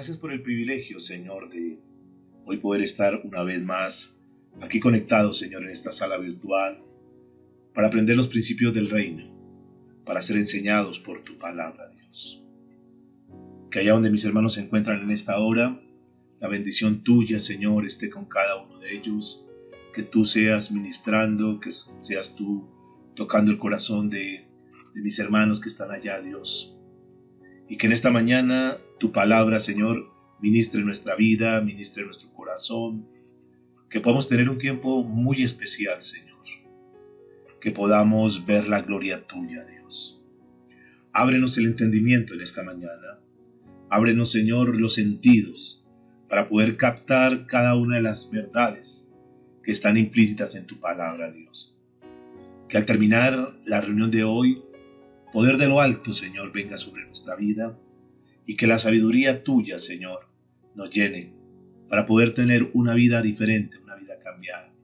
Gracias por el privilegio, Señor, de hoy poder estar una vez más aquí conectados, Señor, en esta sala virtual, para aprender los principios del reino, para ser enseñados por tu palabra, Dios. Que allá donde mis hermanos se encuentran en esta hora, la bendición tuya, Señor, esté con cada uno de ellos, que tú seas ministrando, que seas tú tocando el corazón de mis hermanos que están allá, Dios. Y que en esta mañana tu palabra, Señor, ministre nuestra vida, ministre nuestro corazón, que podamos tener un tiempo muy especial, Señor, que podamos ver la gloria tuya, Dios. Ábrenos el entendimiento en esta mañana, ábrenos, Señor, los sentidos para poder captar cada una de las verdades que están implícitas en tu palabra, Dios. Que al terminar la reunión de hoy, poder de lo alto, Señor, venga sobre nuestra vida y que la sabiduría tuya, Señor, nos llene para poder tener una vida diferente, una vida cambiada,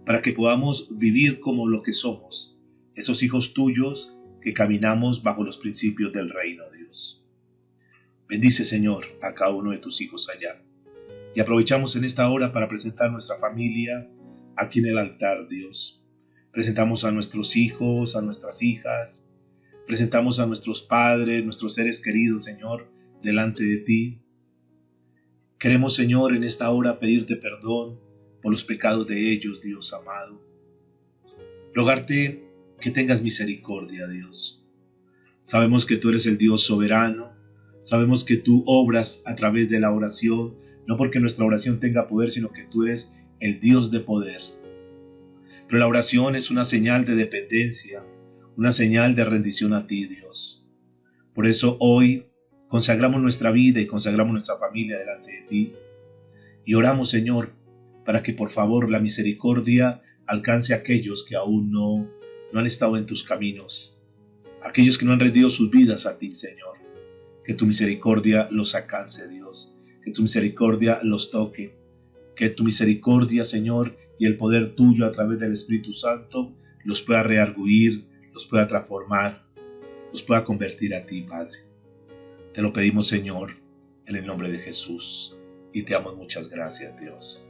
para que podamos vivir como lo que somos, esos hijos tuyos que caminamos bajo los principios del reino, Dios. Bendice, Señor, a cada uno de tus hijos allá. Y aprovechamos en esta hora para presentar nuestra familia aquí en el altar, Dios. Presentamos a nuestros hijos, a nuestras hijas, presentamos a nuestros padres, nuestros seres queridos, Señor, delante de ti. Queremos, Señor, en esta hora pedirte perdón por los pecados de ellos, Dios amado. Rogarte que tengas misericordia, Dios. Sabemos que tú eres el Dios soberano. Sabemos que tú obras a través de la oración, no porque nuestra oración tenga poder, sino que tú eres el Dios de poder. Pero la oración es una señal de dependencia, una señal de rendición a ti, Dios. Por eso hoy consagramos nuestra vida y consagramos nuestra familia delante de ti. Y oramos, Señor, para que por favor la misericordia alcance a aquellos que aún no han estado en tus caminos. Aquellos que no han rendido sus vidas a ti, Señor. Que tu misericordia los alcance, Dios. Que tu misericordia los toque. Que tu misericordia, Señor, y el poder tuyo a través del Espíritu Santo los pueda rearguir, los pueda transformar, los pueda convertir a ti, Padre. Te lo pedimos, Señor, en el nombre de Jesús, y te damos muchas gracias, Dios.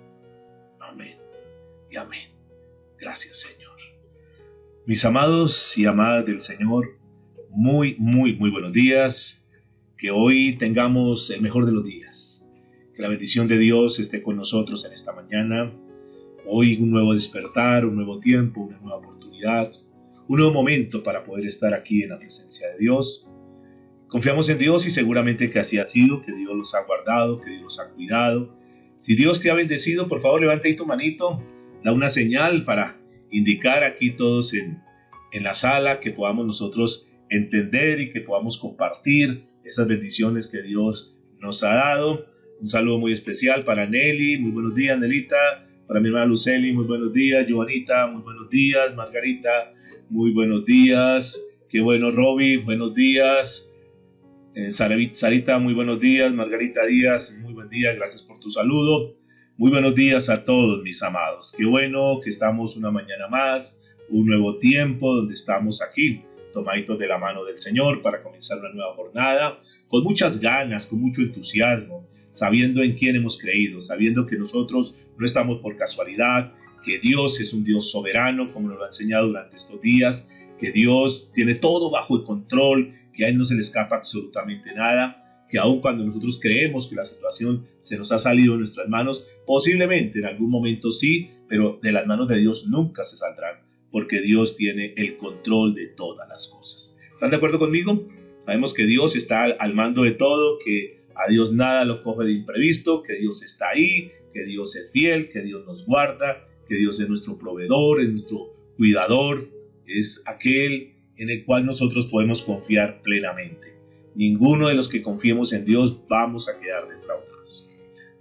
Amén y amén. Gracias, Señor. Mis amados y amadas del Señor, muy buenos días. Que hoy tengamos el mejor de los días. Que la bendición de Dios esté con nosotros en esta mañana. Hoy un nuevo despertar, un nuevo tiempo, una nueva oportunidad, un nuevo momento para poder estar aquí en la presencia de Dios. Confiamos en Dios y seguramente que así ha sido, que Dios los ha guardado, que Dios los ha cuidado. Si Dios te ha bendecido, por favor levanta ahí tu manito, da una señal para indicar aquí todos en la sala que podamos nosotros entender y que podamos compartir esas bendiciones que Dios nos ha dado. Un saludo muy especial para Nelly, muy buenos días, Nelita. Para mi hermana Luceli, muy buenos días. Giovanita, muy buenos días. Margarita, muy buenos días. Qué bueno, Roby, buenos días. Sarita, muy buenos días. Margarita Díaz, muy buen día. Gracias por tu saludo. Muy buenos días a todos, mis amados. Qué bueno que estamos una mañana más, un nuevo tiempo donde estamos aquí, tomaditos de la mano del Señor para comenzar una nueva jornada, con muchas ganas, con mucho entusiasmo, sabiendo en quién hemos creído, sabiendo que nosotros no estamos por casualidad, que Dios es un Dios soberano, como nos lo ha enseñado durante estos días, que Dios tiene todo bajo el control, que a Él no se le escapa absolutamente nada, que aun cuando nosotros creemos que la situación se nos ha salido de nuestras manos, posiblemente en algún momento sí, pero de las manos de Dios nunca se saldrán, porque Dios tiene el control de todas las cosas. ¿Están de acuerdo conmigo? Sabemos que Dios está al mando de todo, que a Dios nada lo coge de imprevisto, que Dios está ahí, que Dios es fiel, que Dios nos guarda, que Dios es nuestro proveedor, es nuestro cuidador, es aquel en el cual nosotros podemos confiar plenamente. Ninguno de los que confiemos en Dios vamos a quedar defraudados.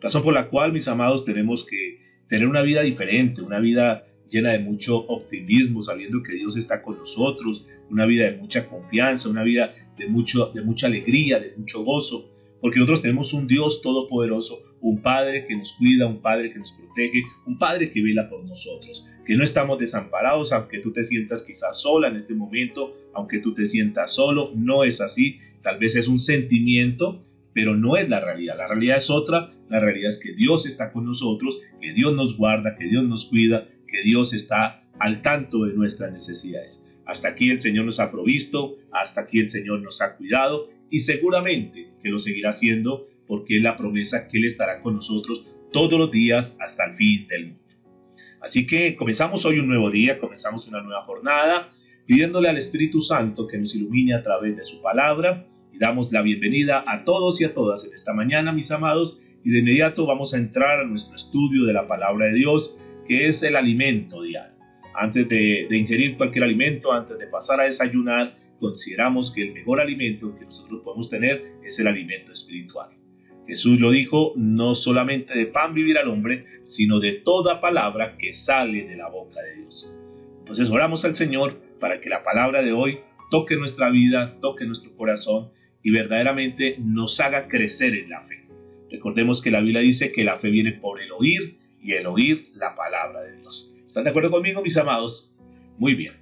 Razón por la cual, mis amados, tenemos que tener una vida diferente, una vida llena de mucho optimismo, sabiendo que Dios está con nosotros, una vida de mucha confianza, una vida de mucha alegría, de mucho gozo, porque nosotros tenemos un Dios todopoderoso, un Padre que nos cuida, un Padre que nos protege, un Padre que vela por nosotros, que no estamos desamparados, aunque tú te sientas quizás sola en este momento, aunque tú te sientas solo, no es así, tal vez es un sentimiento, pero no es la realidad es otra, la realidad es que Dios está con nosotros, que Dios nos guarda, que Dios nos cuida, que Dios está al tanto de nuestras necesidades. Hasta aquí el Señor nos ha provisto, hasta aquí el Señor nos ha cuidado y seguramente que lo seguirá haciendo porque es la promesa que Él estará con nosotros todos los días hasta el fin del mundo. Así que comenzamos hoy un nuevo día, comenzamos una nueva jornada, pidiéndole al Espíritu Santo que nos ilumine a través de su palabra y damos la bienvenida a todos y a todas en esta mañana, mis amados, y de inmediato vamos a entrar a nuestro estudio de la palabra de Dios, que es el alimento diario. Antes de ingerir cualquier alimento, antes de pasar a desayunar, consideramos que el mejor alimento que nosotros podemos tener es el alimento espiritual. Jesús lo dijo, no solamente de pan vivirá el hombre, sino de toda palabra que sale de la boca de Dios. Entonces oramos al Señor para que la palabra de hoy toque nuestra vida, toque nuestro corazón y verdaderamente nos haga crecer en la fe. Recordemos que la Biblia dice que la fe viene por el oír y el oír la palabra de Dios. ¿Están de acuerdo conmigo, mis amados? Muy bien.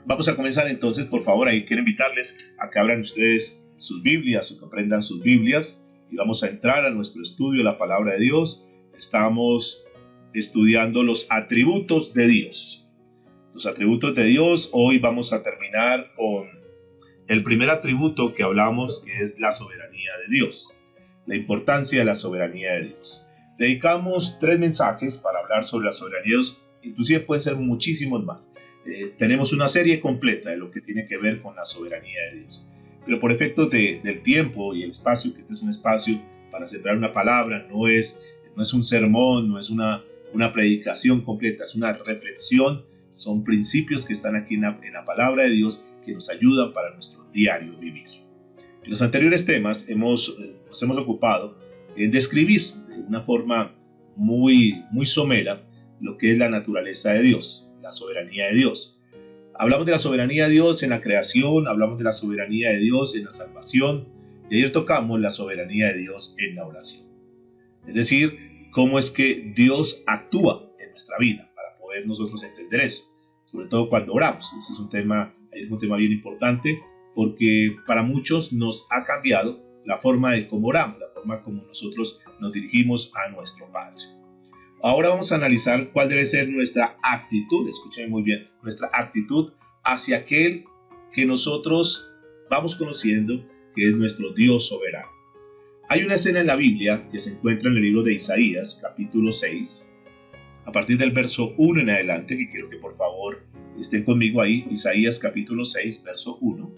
Vamos a comenzar entonces, por favor, ahí quiero invitarles a que abran ustedes sus Biblias o que aprendan sus Biblias y vamos a entrar a nuestro estudio de la palabra de Dios. Estamos estudiando los atributos de Dios. Los atributos de Dios, hoy vamos a terminar con el primer atributo que hablamos, que es la soberanía de Dios, la importancia de la soberanía de Dios. Dedicamos 3 mensajes para hablar sobre la soberanía de Dios, inclusive pueden ser muchísimos más. Tenemos una serie completa de lo que tiene que ver con la soberanía de Dios. Pero por efectos del tiempo y el espacio, que este es un espacio para sembrar una palabra, no es un sermón, no es una predicación completa, es una reflexión, son principios que están aquí en la palabra de Dios que nos ayudan para nuestro diario vivir. En los anteriores temas nos hemos ocupado en describir de una forma muy somera lo que es la naturaleza de Dios, la soberanía de Dios. Hablamos de la soberanía de Dios en la creación, hablamos de la soberanía de Dios en la salvación y ayer tocamos la soberanía de Dios en la oración. Es decir, cómo es que Dios actúa en nuestra vida para poder nosotros entender eso, sobre todo cuando oramos. Ese es un tema bien importante porque para muchos nos ha cambiado la forma de cómo oramos, la forma como nosotros nos dirigimos a nuestro Padre. Ahora vamos a analizar cuál debe ser nuestra actitud, escuchen muy bien, nuestra actitud hacia aquel que nosotros vamos conociendo que es nuestro Dios soberano. Hay una escena en la Biblia que se encuentra en el libro de Isaías, capítulo 6, a partir del verso 1 en adelante, que quiero que por favor estén conmigo ahí, Isaías capítulo 6, verso 1.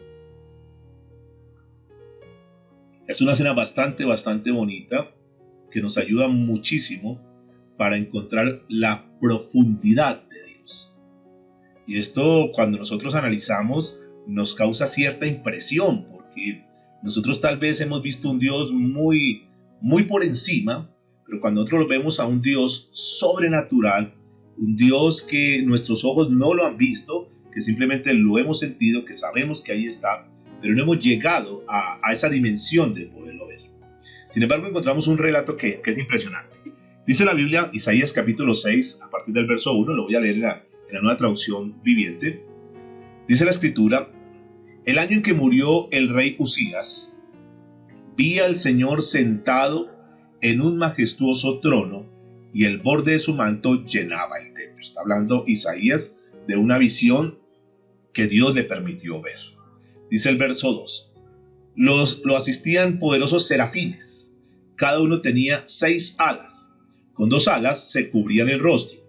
Es una escena bastante bonita que nos ayuda muchísimo para encontrar la profundidad de Dios. Y esto, cuando nosotros analizamos, nos causa cierta impresión, porque nosotros tal vez hemos visto un Dios muy por encima, pero cuando nosotros vemos a un Dios sobrenatural, un Dios que nuestros ojos no lo han visto, que simplemente lo hemos sentido, que sabemos que ahí está, pero no hemos llegado a esa dimensión de poderlo ver. Sin embargo, encontramos un relato que es impresionante. Dice la Biblia, Isaías capítulo 6, a partir del verso 1, lo voy a leer en la nueva traducción viviente. Dice la escritura, el año en que murió el rey Uzías, vi al Señor sentado en un majestuoso trono y el borde de su manto llenaba el templo. Está hablando Isaías de una visión que Dios le permitió ver. Dice el verso 2, lo asistían poderosos serafines, cada uno tenía 6 alas. Con 2 alas se cubrían el rostro,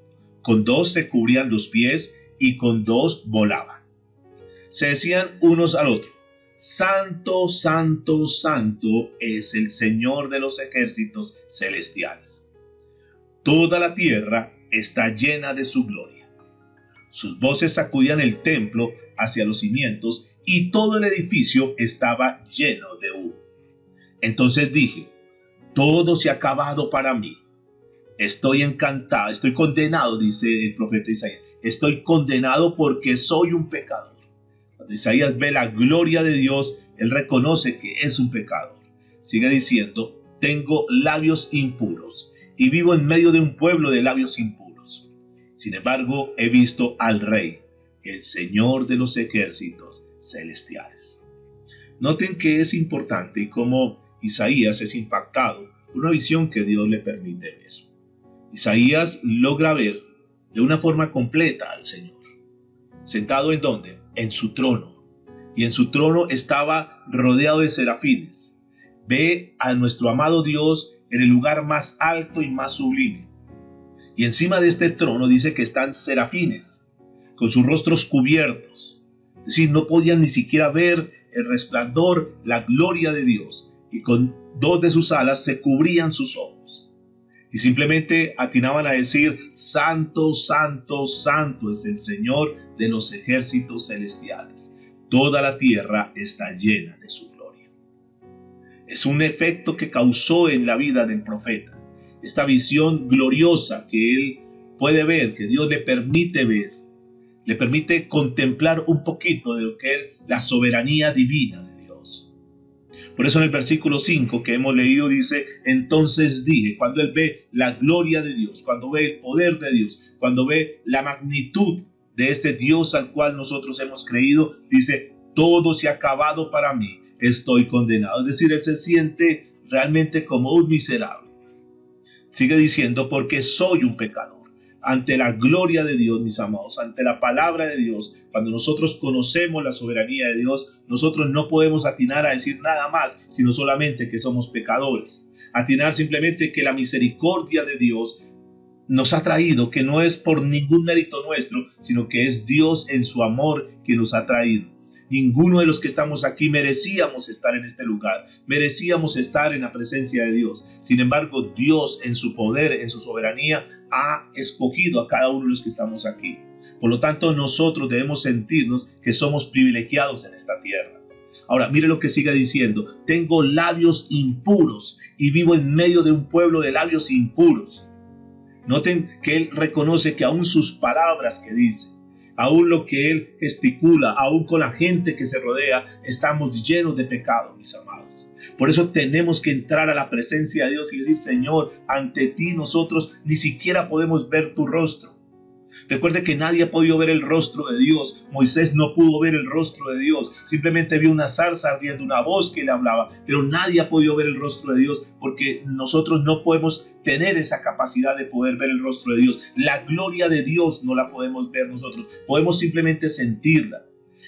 con 2 se cubrían los pies y con 2 volaban. Se decían unos al otro, Santo, Santo, Santo es el Señor de los ejércitos celestiales. Toda la tierra está llena de su gloria. Sus voces sacudían el templo hacia los cimientos y todo el edificio estaba lleno de humo. Entonces dije, todo se ha acabado para mí. Estoy encantado, estoy condenado, dice el profeta Isaías. Estoy condenado porque soy un pecador. Cuando Isaías ve la gloria de Dios, él reconoce que es un pecador. Sigue diciendo, tengo labios impuros y vivo en medio de un pueblo de labios impuros. Sin embargo, he visto al Rey, el Señor de los ejércitos celestiales. Noten que es importante y cómo Isaías es impactado por una visión que Dios le permite ver. Isaías logra ver de una forma completa al Señor. ¿Sentado en dónde? En su trono. Y en su trono estaba rodeado de serafines. Ve a nuestro amado Dios en el lugar más alto y más sublime. Y encima de este trono dice que están serafines, con sus rostros cubiertos. Es decir, no podían ni siquiera ver el resplandor, la gloria de Dios. Y con dos de sus alas se cubrían sus ojos. Y simplemente atinaban a decir: Santo, Santo, Santo es el Señor de los ejércitos celestiales. Toda la tierra está llena de su gloria. Es un efecto que causó en la vida del profeta. Esta visión gloriosa que él puede ver, que Dios le permite ver, le permite contemplar un poquito de lo que es la soberanía divina de Dios. Por eso en el versículo 5 que hemos leído dice: entonces dije, cuando él ve la gloria de Dios, cuando ve el poder de Dios, cuando ve la magnitud de este Dios al cual nosotros hemos creído, dice: todo se ha acabado para mí, estoy condenado. Es decir, él se siente realmente como un miserable. Sigue diciendo: porque soy un pecador. Ante la gloria de Dios, mis amados, ante la palabra de Dios, cuando nosotros conocemos la soberanía de Dios, nosotros no podemos atinar a decir nada más, sino solamente que somos pecadores. Atinar simplemente que la misericordia de Dios nos ha traído, que no es por ningún mérito nuestro, sino que es Dios en su amor que nos ha traído. Ninguno de los que estamos aquí merecíamos estar en este lugar, merecíamos estar en la presencia de Dios. Sin embargo, Dios en su poder, en su soberanía, ha escogido a cada uno de los que estamos aquí. Por lo tanto, nosotros debemos sentirnos que somos privilegiados en esta tierra. Ahora, mire lo que sigue diciendo: tengo labios impuros y vivo en medio de un pueblo de labios impuros. Noten que él reconoce que aún sus palabras que dice, aún lo que él gesticula, aún con la gente que se rodea, estamos llenos de pecado, mis amados. Por eso tenemos que entrar a la presencia de Dios y decir: Señor, ante ti nosotros ni siquiera podemos ver tu rostro. Recuerde que nadie ha podido ver el rostro de Dios. Moisés no pudo ver el rostro de Dios. Simplemente vio una zarza ardiendo, una voz que le hablaba. Pero nadie ha podido ver el rostro de Dios porque nosotros no podemos tener esa capacidad de poder ver el rostro de Dios. La gloria de Dios no la podemos ver nosotros. Podemos simplemente sentirla.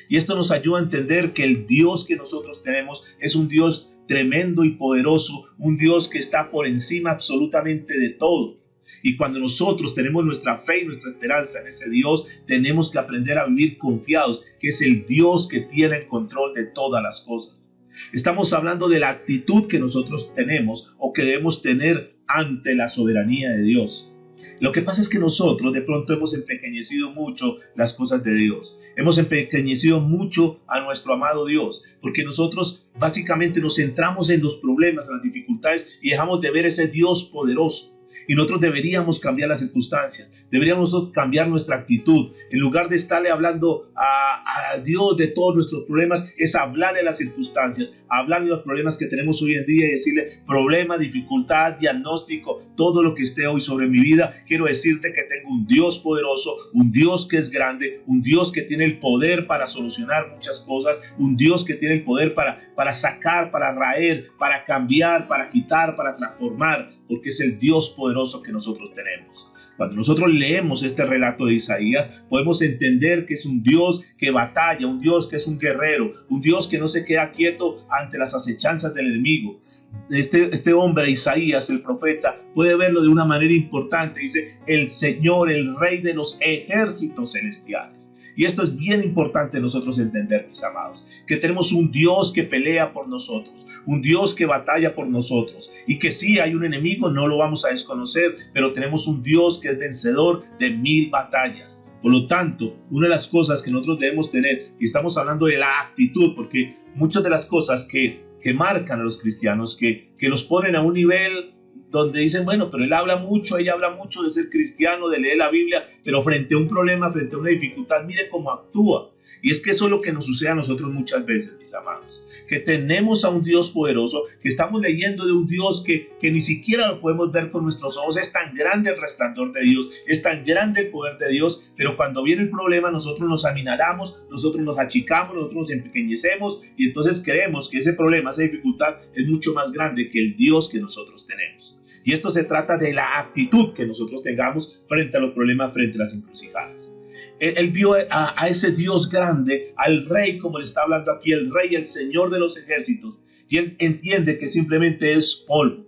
Y esto nos ayuda a entender que el Dios que nosotros tenemos es un Dios tremendo y poderoso. Un Dios que está por encima absolutamente de todo. Y cuando nosotros tenemos nuestra fe y nuestra esperanza en ese Dios, tenemos que aprender a vivir confiados, que es el Dios que tiene el control de todas las cosas. Estamos hablando de la actitud que nosotros tenemos o que debemos tener ante la soberanía de Dios. Lo que pasa es que nosotros de pronto hemos empequeñecido mucho las cosas de Dios. Hemos empequeñecido mucho a nuestro amado Dios, porque nosotros básicamente nos centramos en los problemas, en las dificultades y dejamos de ver ese Dios poderoso. Y nosotros deberíamos cambiar las circunstancias, deberíamos nosotros cambiar nuestra actitud. En lugar de estarle hablando a Dios de todos nuestros problemas, es hablarle a las circunstancias, hablarle a los problemas que tenemos hoy en día y decirle: problema, dificultad, diagnóstico, todo lo que esté hoy sobre mi vida, quiero decirte que tengo un Dios poderoso, un Dios que es grande, un Dios que tiene el poder para solucionar muchas cosas, un Dios que tiene el poder para sacar, para raer, para cambiar, para quitar, para transformar, porque es el Dios poderoso que nosotros tenemos. Cuando nosotros leemos este relato de Isaías, podemos entender que es un Dios que batalla, un Dios que es un guerrero, un Dios que no se queda quieto ante las acechanzas del enemigo. Este hombre, Isaías, el profeta, puede verlo de una manera importante. Dice: el Señor, el Rey de los ejércitos celestiales. Y esto es bien importante nosotros entender, mis amados, que tenemos un Dios que pelea por nosotros, un Dios que batalla por nosotros, y que sí hay un enemigo, no lo vamos a desconocer, pero tenemos un Dios que es vencedor de 1000 batallas. Por lo tanto, una de las cosas que nosotros debemos tener, y estamos hablando de la actitud, porque muchas de las cosas que marcan a los cristianos, que los ponen a un nivel donde dicen, bueno, pero él habla mucho, ella habla mucho de ser cristiano, de leer la Biblia, pero frente a un problema, frente a una dificultad, mire cómo actúa. Y es que eso es lo que nos sucede a nosotros muchas veces, mis amados, que tenemos a un Dios poderoso, que estamos leyendo de un Dios que ni siquiera lo podemos ver con nuestros ojos. Es tan grande el resplandor de Dios, es tan grande el poder de Dios, pero cuando viene el problema nosotros nos aminoramos, nosotros nos achicamos, nosotros nos empequeñecemos y entonces creemos que ese problema, esa dificultad es mucho más grande que el Dios que nosotros tenemos. Y esto se trata de la actitud que nosotros tengamos frente a los problemas, frente a las encrucijadas. Él vio a ese Dios grande, al rey, como le está hablando aquí, el rey, el Señor de los ejércitos, y él entiende que simplemente es polvo.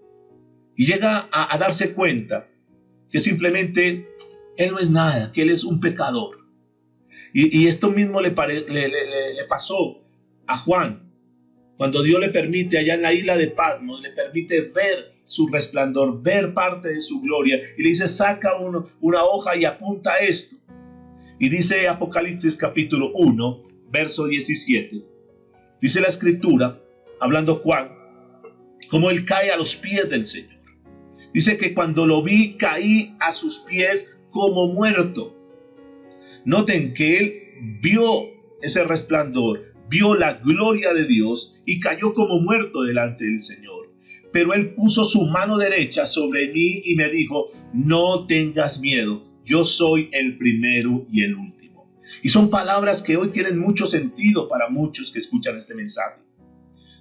Y llega a darse cuenta que simplemente él no es nada, que él es un pecador. Y esto mismo le pasó a Juan, cuando Dios le permite allá en la isla de Patmos, le permite ver su resplandor, ver parte de su gloria, y le dice, saca una hoja y apunta esto. Y dice Apocalipsis capítulo 1, verso 17. Dice la escritura, hablando Juan, como él cae a los pies del Señor. Dice que cuando lo vi, caí a sus pies como muerto. Noten que él vio ese resplandor, vio la gloria de Dios y cayó como muerto delante del Señor. Pero él puso su mano derecha sobre mí y me dijo, no tengas miedo. Yo soy el primero y el último. Y son palabras que hoy tienen mucho sentido para muchos que escuchan este mensaje.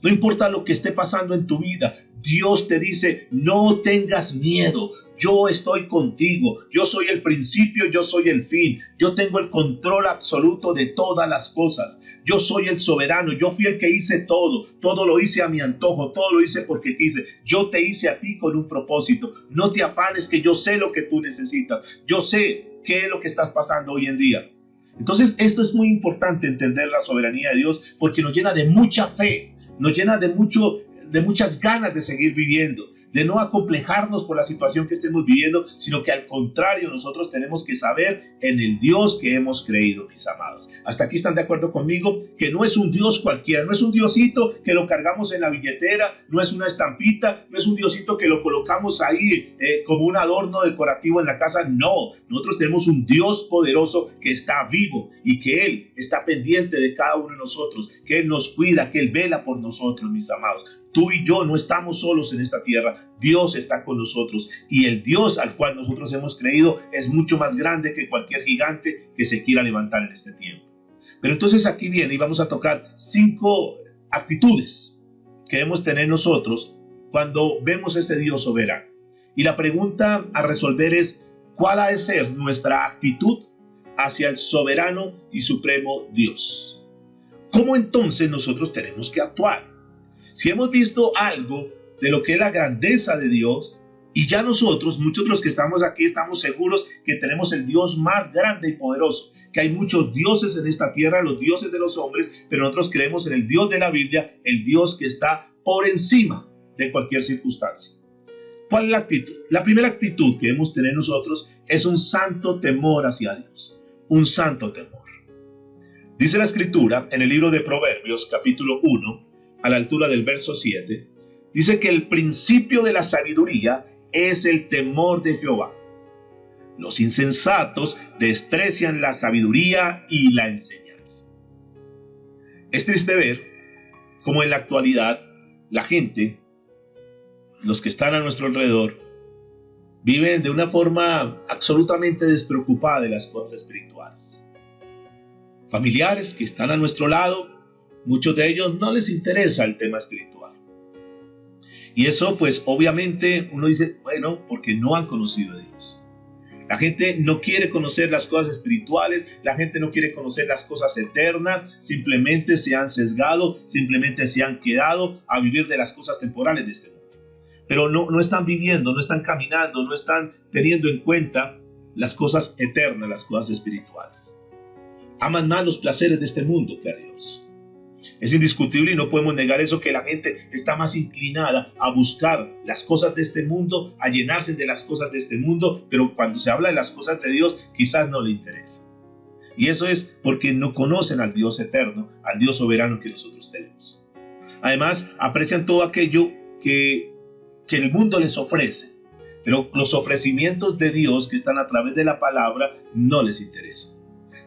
No importa lo que esté pasando en tu vida, Dios te dice, no tengas miedo. Yo estoy contigo. Yo soy el principio, yo soy el fin. Yo tengo el control absoluto de todas las cosas. Yo soy el soberano. Yo fui el que hice todo. Todo lo hice a mi antojo. Todo lo hice porque quise. Yo te hice a ti con un propósito. No te afanes, que yo sé lo que tú necesitas. Yo sé qué es lo que estás pasando hoy en día. Entonces, esto es muy importante, entender la soberanía de Dios, porque nos llena de mucha fe. Nos llena de muchas ganas de seguir viviendo, de no acomplejarnos por la situación que estemos viviendo, sino que al contrario, nosotros tenemos que saber en el Dios que hemos creído, mis amados. Hasta aquí están de acuerdo conmigo, que no es un Dios cualquiera, no es un Diosito que lo cargamos en la billetera, no es una estampita, no es un Diosito que lo colocamos ahí como un adorno decorativo en la casa. No, nosotros tenemos un Dios poderoso que está vivo y que Él está pendiente de cada uno de nosotros, que Él nos cuida, que Él vela por nosotros, mis amados. Tú y yo no estamos solos en esta tierra, Dios está con nosotros y el Dios al cual nosotros hemos creído es mucho más grande que cualquier gigante que se quiera levantar en este tiempo. Pero entonces aquí viene y vamos a tocar 5 actitudes que debemos tener nosotros cuando vemos ese Dios soberano. Y la pregunta a resolver es, ¿cuál ha de ser nuestra actitud hacia el soberano y supremo Dios? ¿Cómo entonces nosotros tenemos que actuar? Si hemos visto algo de lo que es la grandeza de Dios, y ya nosotros, muchos de los que estamos aquí, estamos seguros que tenemos el Dios más grande y poderoso, que hay muchos dioses en esta tierra, los dioses de los hombres, pero nosotros creemos en el Dios de la Biblia, el Dios que está por encima de cualquier circunstancia. ¿Cuál es la actitud? La primera actitud que debemos tener nosotros es un santo temor hacia Dios, un santo temor. Dice la Escritura en el libro de Proverbios, capítulo 1, a la altura del verso 7, dice que el principio de la sabiduría es el temor de Jehová. Los insensatos desprecian la sabiduría y la enseñanza. Es triste ver cómo en la actualidad la gente, los que están a nuestro alrededor, viven de una forma absolutamente despreocupada de las cosas espirituales. Familiares que están a nuestro lado, muchos de ellos no les interesa el tema espiritual. Y eso pues obviamente uno dice, bueno, porque no han conocido a Dios. La gente no quiere conocer las cosas espirituales, la gente no quiere conocer las cosas eternas, simplemente se han sesgado, simplemente se han quedado a vivir de las cosas temporales de este mundo. Pero no están viviendo, no están caminando, no están teniendo en cuenta las cosas eternas, las cosas espirituales. Aman más los placeres de este mundo que a Dios. Es indiscutible y no podemos negar eso, que la gente está más inclinada a buscar las cosas de este mundo, a llenarse de las cosas de este mundo, pero cuando se habla de las cosas de Dios, quizás no le interesa. Y eso es porque no conocen al Dios eterno, al Dios soberano que nosotros tenemos. Además, aprecian todo aquello que que el mundo les ofrece, pero los ofrecimientos de Dios que están a través de la palabra no les interesan.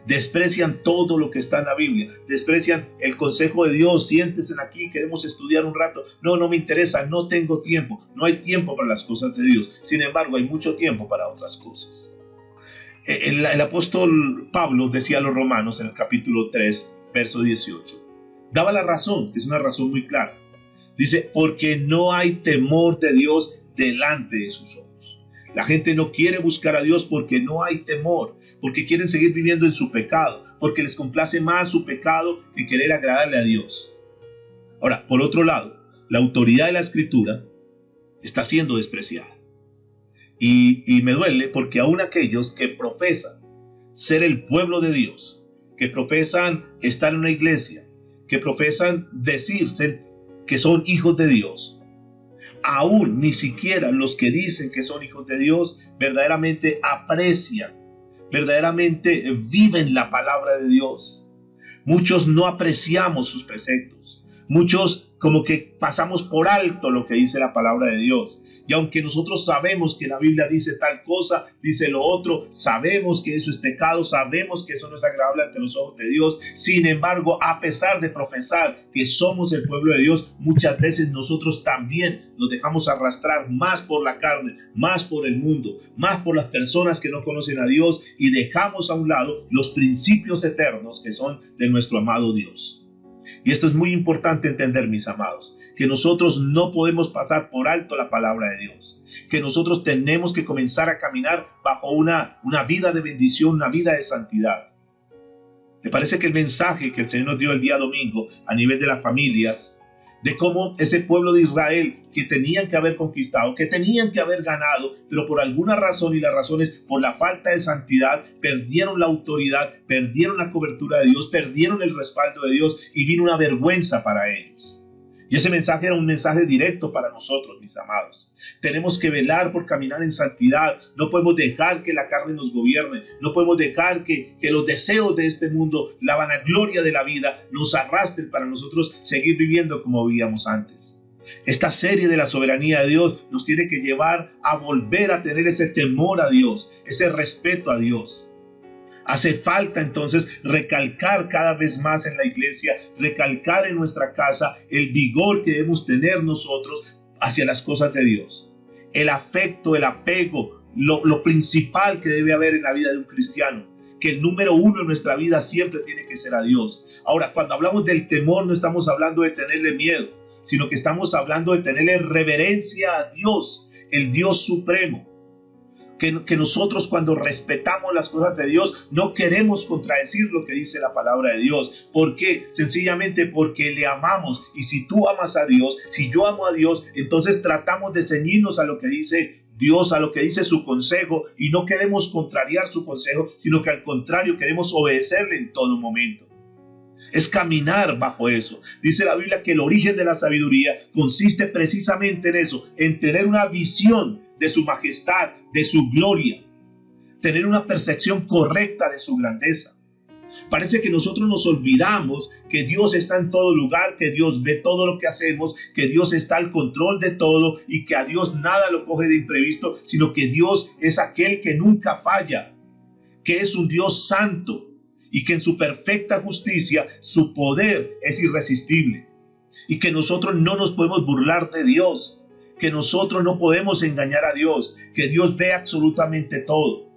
Desprecian todo lo que está en la Biblia, desprecian el consejo de Dios. Siéntense aquí, queremos estudiar un rato. No, no me interesa, no tengo tiempo. No hay tiempo para las cosas de Dios. Sin embargo, hay mucho tiempo para otras cosas. El apóstol Pablo decía a los romanos en el capítulo 3, verso 18. Daba la razón, que es una razón muy clara. Dice, porque no hay temor de Dios delante de sus ojos. La gente no quiere buscar a Dios porque no hay temor, porque quieren seguir viviendo en su pecado, porque les complace más su pecado que querer agradarle a Dios. Ahora, por otro lado, la autoridad de la Escritura está siendo despreciada. Y me duele porque aún aquellos que profesan ser el pueblo de Dios, que profesan estar en una iglesia, que profesan decirse que son hijos de Dios, aún ni siquiera los que dicen que son hijos de Dios verdaderamente aprecian, verdaderamente viven la palabra de Dios. Muchos no apreciamos sus preceptos. Muchos como que pasamos por alto lo que dice la palabra de Dios. Y aunque nosotros sabemos que la Biblia dice tal cosa, dice lo otro, sabemos que eso es pecado, sabemos que eso no es agradable ante los ojos de Dios. Sin embargo, a pesar de profesar que somos el pueblo de Dios, muchas veces nosotros también nos dejamos arrastrar más por la carne, más por el mundo, más por las personas que no conocen a Dios y dejamos a un lado los principios eternos que son de nuestro amado Dios. Y esto es muy importante entender, mis amados, que nosotros no podemos pasar por alto la palabra de Dios, que nosotros tenemos que comenzar a caminar bajo una vida de bendición, una vida de santidad. Me parece que el mensaje que el Señor nos dio el día domingo a nivel de las familias, de cómo ese pueblo de Israel que tenían que haber conquistado, que tenían que haber ganado, pero por alguna razón, y la razón es por la falta de santidad, perdieron la autoridad, perdieron la cobertura de Dios, perdieron el respaldo de Dios y vino una vergüenza para ellos. Y ese mensaje era un mensaje directo para nosotros, mis amados. Tenemos que velar por caminar en santidad. No podemos dejar que la carne nos gobierne. No podemos dejar que los deseos de este mundo, la vanagloria de la vida, nos arrastren para nosotros seguir viviendo como vivíamos antes. Esta serie de la soberanía de Dios nos tiene que llevar a volver a tener ese temor a Dios, ese respeto a Dios. Hace falta entonces recalcar cada vez más en la iglesia, recalcar en nuestra casa el vigor que debemos tener nosotros hacia las cosas de Dios. El afecto, el apego, lo principal que debe haber en la vida de un cristiano, que el número uno en nuestra vida siempre tiene que ser a Dios. Ahora, cuando hablamos del temor no estamos hablando de tenerle miedo, sino que estamos hablando de tenerle reverencia a Dios, el Dios supremo. Que nosotros cuando respetamos las cosas de Dios no queremos contradecir lo que dice la palabra de Dios. ¿Por qué? Sencillamente porque le amamos. Y si tú amas a Dios, si yo amo a Dios, entonces tratamos de ceñirnos a lo que dice Dios, a lo que dice su consejo, y no queremos contrariar su consejo, sino que al contrario queremos obedecerle en todo momento. Es caminar bajo eso. Dice la Biblia que el origen de la sabiduría consiste precisamente en eso, en tener una visión de su majestad, de su gloria, tener una percepción correcta de su grandeza. Parece que nosotros nos olvidamos que Dios está en todo lugar, que Dios ve todo lo que hacemos, que Dios está al control de todo y que a Dios nada lo coge de imprevisto, sino que Dios es aquel que nunca falla, que es un Dios santo y que en su perfecta justicia su poder es irresistible y que nosotros no nos podemos burlar de Dios, que nosotros no podemos engañar a Dios, que Dios ve absolutamente todo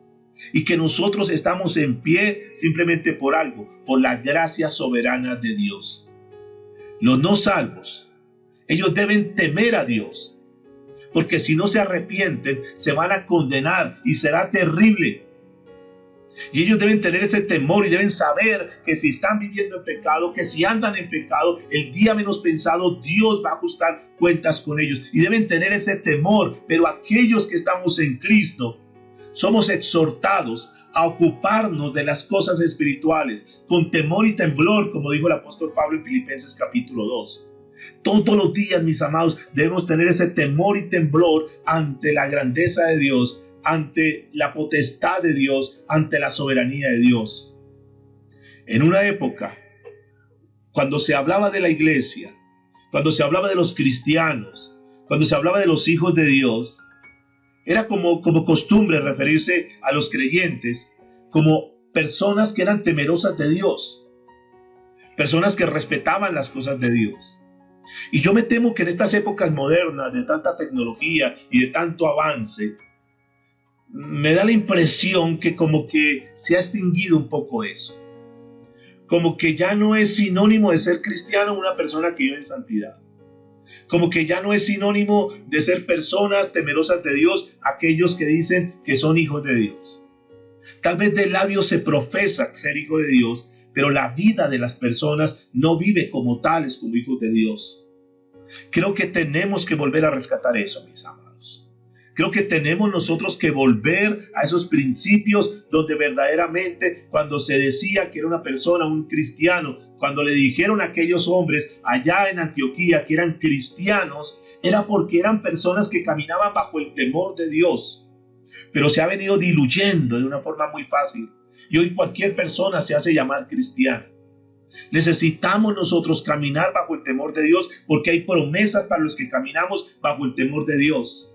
y que nosotros estamos en pie simplemente por algo, por la gracia soberana de Dios. Los no salvos, ellos deben temer a Dios, porque si no se arrepienten, se van a condenar y será terrible. Y ellos deben tener ese temor y deben saber que si están viviendo en pecado, que si andan en pecado, el día menos pensado Dios va a ajustar cuentas con ellos. Y deben tener ese temor. Pero aquellos que estamos en Cristo, somos exhortados a ocuparnos de las cosas espirituales con temor y temblor, como dijo el apóstol Pablo en Filipenses capítulo 2. Todos los días, mis amados, debemos tener ese temor y temblor ante la grandeza de Dios, ante la potestad de Dios, ante la soberanía de Dios. En una época, cuando se hablaba de la iglesia, cuando se hablaba de los cristianos, cuando se hablaba de los hijos de Dios, era como costumbre referirse a los creyentes como personas que eran temerosas de Dios, personas que respetaban las cosas de Dios. Y yo me temo que en estas épocas modernas de tanta tecnología y de tanto avance, me da la impresión que como que se ha extinguido un poco eso. Como que ya no es sinónimo de ser cristiano una persona que vive en santidad. Como que ya no es sinónimo de ser personas temerosas de Dios aquellos que dicen que son hijos de Dios. Tal vez de labios se profesa ser hijo de Dios, pero la vida de las personas no vive como tales, como hijos de Dios. Creo que tenemos que volver a rescatar eso, mis amados. Creo que tenemos nosotros que volver a esos principios donde verdaderamente cuando se decía que era una persona, un cristiano, cuando le dijeron a aquellos hombres allá en Antioquía que eran cristianos, era porque eran personas que caminaban bajo el temor de Dios. Pero se ha venido diluyendo de una forma muy fácil. Y hoy cualquier persona se hace llamar cristiano. Necesitamos nosotros caminar bajo el temor de Dios porque hay promesas para los que caminamos bajo el temor de Dios.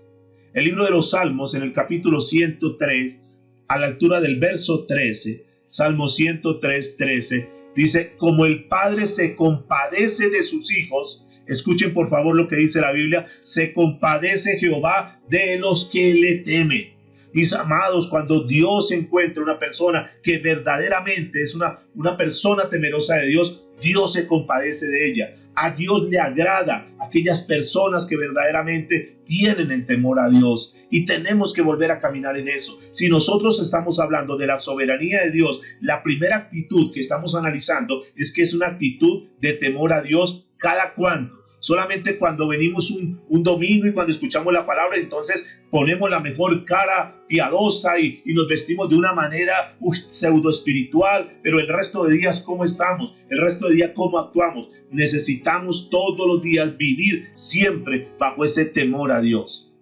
El libro de los Salmos, en el capítulo 103, a la altura del verso 13, Salmo 103, 13, dice: como el Padre se compadece de sus hijos, escuchen por favor lo que dice la Biblia, se compadece Jehová de los que le temen. Mis amados, cuando Dios encuentra una persona que verdaderamente es una persona temerosa de Dios, Dios se compadece de ella. A Dios le agrada aquellas personas que verdaderamente tienen el temor a Dios. Y tenemos que volver a caminar en eso. Si nosotros estamos hablando de la soberanía de Dios, la primera actitud que estamos analizando es que es una actitud de temor a Dios. ¿Cada cuánto? Solamente cuando venimos un domingo y cuando escuchamos la palabra, entonces ponemos la mejor cara piadosa y nos vestimos de una manera pseudo espiritual, pero el resto de días, ¿cómo estamos? El resto de días, ¿cómo actuamos? Necesitamos todos los días vivir siempre bajo ese temor a Dios.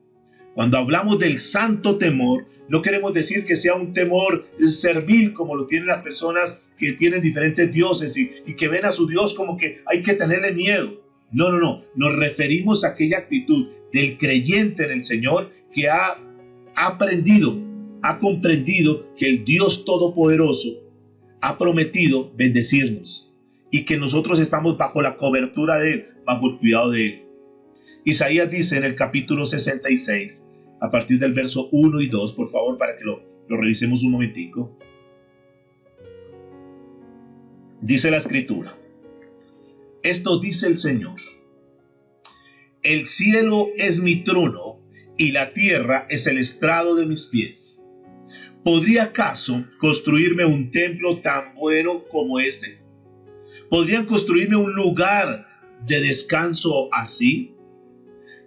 Cuando hablamos del santo temor, no queremos decir que sea un temor servil como lo tienen las personas que tienen diferentes dioses y que ven a su Dios como que hay que tenerle miedo. No. Nos referimos a aquella actitud del creyente en el Señor que ha aprendido, ha comprendido que el Dios Todopoderoso ha prometido bendecirnos y que nosotros estamos bajo la cobertura de Él, bajo el cuidado de Él. Isaías dice en el capítulo 66, a partir del verso 1 y 2, por favor, para que lo revisemos un momentico. Dice la Escritura: esto dice el Señor: el cielo es mi trono y la tierra es el estrado de mis pies. ¿Podría acaso construirme un templo tan bueno como ese? ¿Podrían construirme un lugar de descanso así?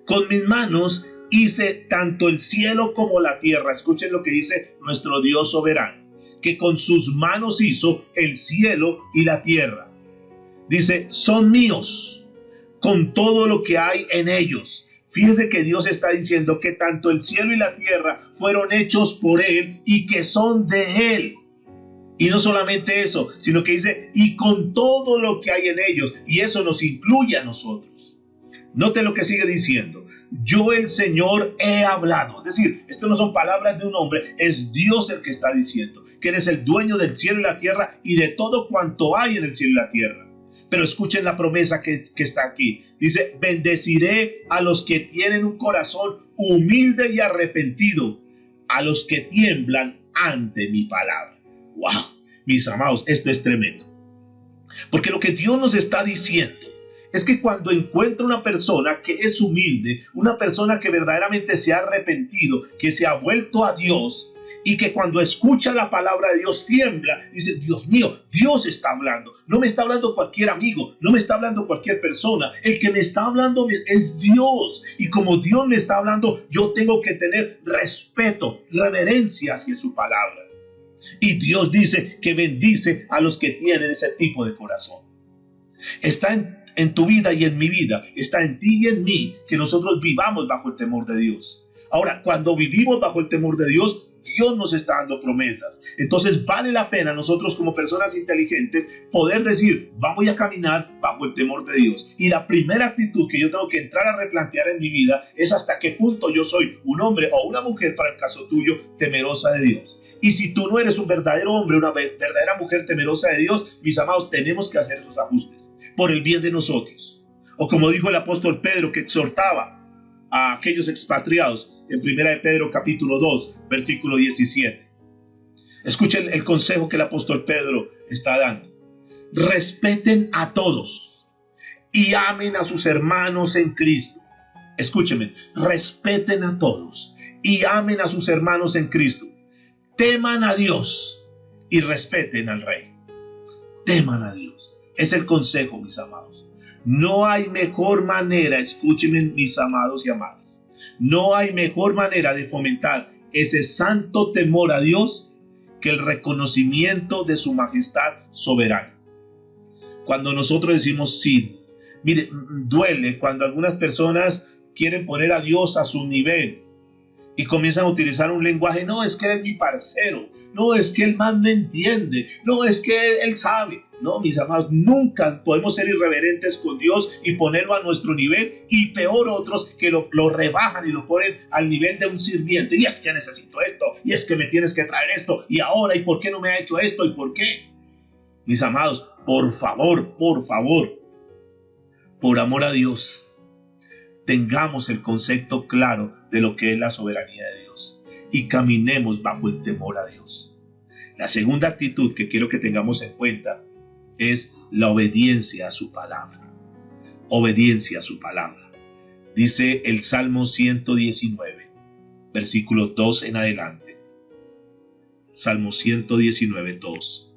Con mis manos hice tanto el cielo como la tierra. Escuchen lo que dice nuestro Dios soberano, que con sus manos hizo el cielo y la tierra. Dice, son míos con todo lo que hay en ellos. Fíjense que Dios está diciendo que tanto el cielo y la tierra fueron hechos por Él y que son de Él. Y no solamente eso, sino que dice, y con todo lo que hay en ellos. Y eso nos incluye a nosotros. Note lo que sigue diciendo. Yo el Señor he hablado. Es decir, esto no son palabras de un hombre, es Dios el que está diciendo que eres el dueño del cielo y la tierra y de todo cuanto hay en el cielo y la tierra. Pero escuchen la promesa que está aquí. Dice, bendeciré a los que tienen un corazón humilde y arrepentido, a los que tiemblan ante mi palabra. ¡Wow! Mis amados, esto es tremendo. Porque lo que Dios nos está diciendo es que cuando encuentra una persona que es humilde, una persona que verdaderamente se ha arrepentido, que se ha vuelto a Dios, y que cuando escucha la palabra de Dios tiembla, dice, Dios mío, Dios está hablando. No me está hablando cualquier amigo, no me está hablando cualquier persona. El que me está hablando es Dios. Y como Dios me está hablando, yo tengo que tener respeto, reverencia hacia su palabra. Y Dios dice que bendice a los que tienen ese tipo de corazón. Está en tu vida y en mi vida, está en ti y en mí, que nosotros vivamos bajo el temor de Dios. Ahora, cuando vivimos bajo el temor de Dios, Dios nos está dando promesas. Entonces vale la pena nosotros como personas inteligentes poder decir, vamos a caminar bajo el temor de Dios. Y la primera actitud que yo tengo que entrar a replantear en mi vida es hasta qué punto yo soy un hombre o una mujer, para el caso tuyo, temerosa de Dios. Y si tú no eres un verdadero hombre, una verdadera mujer temerosa de Dios, mis amados, tenemos que hacer esos ajustes por el bien de nosotros. O como dijo el apóstol Pedro, que exhortaba a aquellos expatriados en 1 de Pedro capítulo 2, versículo 17. Escuchen el consejo que el apóstol Pedro está dando. Respeten a todos y amen a sus hermanos en Cristo. Escúchenme, respeten a todos y amen a sus hermanos en Cristo. Teman a Dios y respeten al Rey. Teman a Dios. Es el consejo, mis amados. No hay mejor manera, escúchenme, mis amados y amadas, no hay mejor manera de fomentar ese santo temor a Dios que el reconocimiento de su majestad soberana. Cuando nosotros decimos sí, mire, duele cuando algunas personas quieren poner a Dios a su nivel y comienzan a utilizar un lenguaje, no, es que él es mi parcero, no, es que el man me entiende, no, es que él sabe. No, mis amados, nunca podemos ser irreverentes con Dios y ponerlo a nuestro nivel, y peor otros que lo rebajan y lo ponen al nivel de un sirviente. Y es que necesito esto, y es que me tienes que traer esto, y ahora, y por qué no me ha hecho esto, y por qué. Mis amados, por favor, por amor a Dios, tengamos el concepto claro de lo que es la soberanía de Dios y caminemos bajo el temor a Dios. La segunda actitud que quiero que tengamos en cuenta es la obediencia a su palabra. Obediencia a su palabra. Dice el Salmo 119, versículo 2 en adelante. Salmo 119, 2.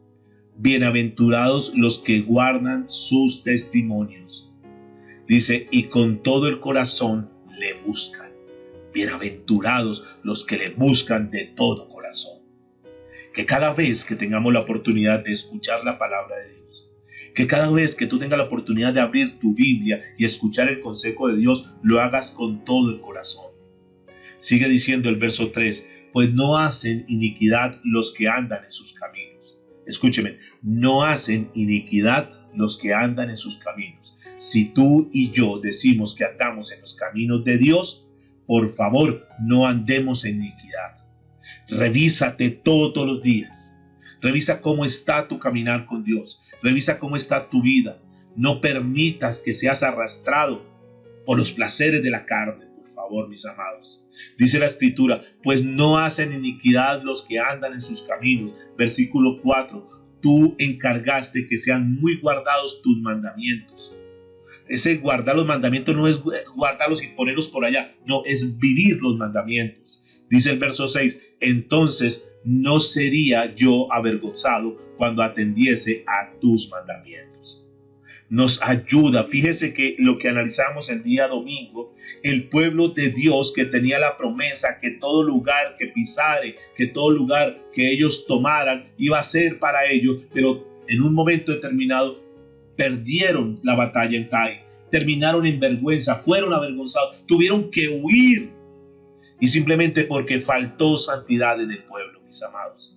Bienaventurados los que guardan sus testimonios. Dice, y con todo el corazón le buscan. Bienaventurados los que le buscan de todo corazón. Que cada vez que tengamos la oportunidad de escuchar la palabra de Dios, que cada vez que tú tengas la oportunidad de abrir tu Biblia y escuchar el consejo de Dios, lo hagas con todo el corazón. Sigue diciendo el verso 3, pues no hacen iniquidad los que andan en sus caminos. Escúcheme, no hacen iniquidad los que andan en sus caminos. Si tú y yo decimos que andamos en los caminos de Dios, por favor, no andemos en iniquidad. Revísate todos los días. Revisa cómo está tu caminar con Dios. Revisa cómo está tu vida. No permitas que seas arrastrado por los placeres de la carne, por favor, mis amados. Dice la Escritura, pues no hacen iniquidad los que andan en sus caminos. Versículo 4, tú encargaste que sean muy guardados tus mandamientos. Ese guardar los mandamientos no es guardarlos y ponerlos por allá, no, es vivir los mandamientos. Dice el verso 6, entonces no sería yo avergonzado cuando atendiese a tus mandamientos. Nos ayuda, fíjese que lo que analizamos el día domingo, el pueblo de Dios que tenía la promesa que todo lugar que pisare, que todo lugar que ellos tomaran iba a ser para ellos, pero en un momento determinado perdieron la batalla en Hai, terminaron en vergüenza, fueron avergonzados, tuvieron que huir. Y simplemente porque faltó santidad en el pueblo, mis amados.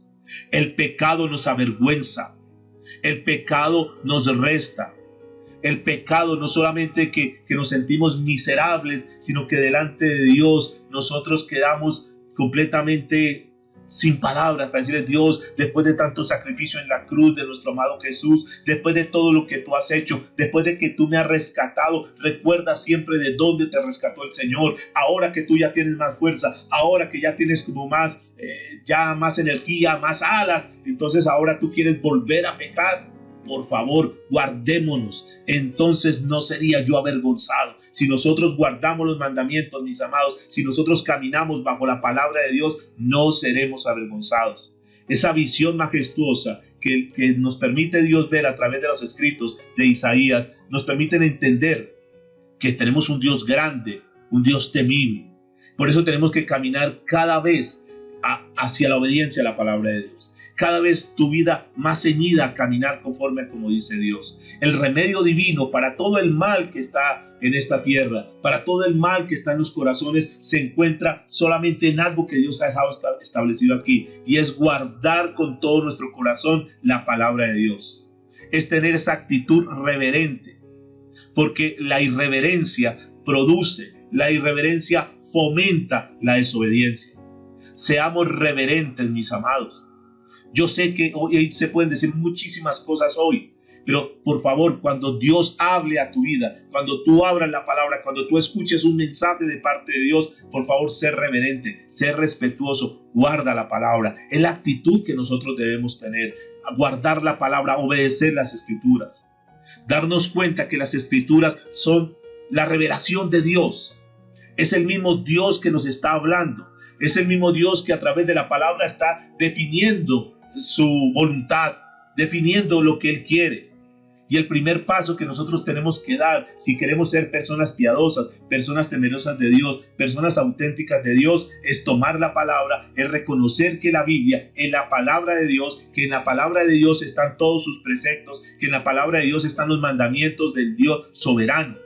El pecado nos avergüenza. El pecado nos resta. El pecado no solamente que nos sentimos miserables, sino que delante de Dios nosotros quedamos completamente sin palabras para decirle, Dios, después de tanto sacrificio en la cruz de nuestro amado Jesús, después de todo lo que tú has hecho, después de que tú me has rescatado, recuerda siempre de dónde te rescató el Señor. Ahora que tú ya tienes más fuerza, ahora que ya tienes como más energía, más alas, entonces ahora tú quieres volver a pecar. Por favor, guardémonos. Entonces no sería yo avergonzado. Si nosotros guardamos los mandamientos, mis amados, si nosotros caminamos bajo la palabra de Dios, no seremos avergonzados. Esa visión majestuosa que nos permite Dios ver a través de los escritos de Isaías, nos permiten entender que tenemos un Dios grande, un Dios temible. Por eso tenemos que caminar cada vez hacia la obediencia a la palabra de Dios. cada vez tu vida más ceñida a caminar conforme a como dice Dios. El remedio divino para todo el mal que está en esta tierra, para todo el mal que está en los corazones, se encuentra solamente en algo que Dios ha dejado establecido aquí, y es guardar con todo nuestro corazón la palabra de Dios. Es tener esa actitud reverente, porque la irreverencia fomenta la desobediencia. Seamos reverentes, mis amados. Yo sé que hoy se pueden decir muchísimas cosas hoy, pero por favor, cuando Dios hable a tu vida, cuando tú abras la palabra, cuando tú escuches un mensaje de parte de Dios, por favor, sé reverente, sé respetuoso, guarda la palabra. Es la actitud que nosotros debemos tener, guardar la palabra, obedecer las escrituras, darnos cuenta que las escrituras son la revelación de Dios. Es el mismo Dios que nos está hablando, es el mismo Dios que a través de la palabra está definiendo su voluntad, definiendo lo que Él quiere. Y el primer paso que nosotros tenemos que dar, si queremos ser personas piadosas, personas temerosas de Dios, personas auténticas de Dios, es tomar la palabra, es reconocer que la Biblia es la palabra de Dios, que en la palabra de Dios están todos sus preceptos, que en la palabra de Dios están los mandamientos del Dios soberano.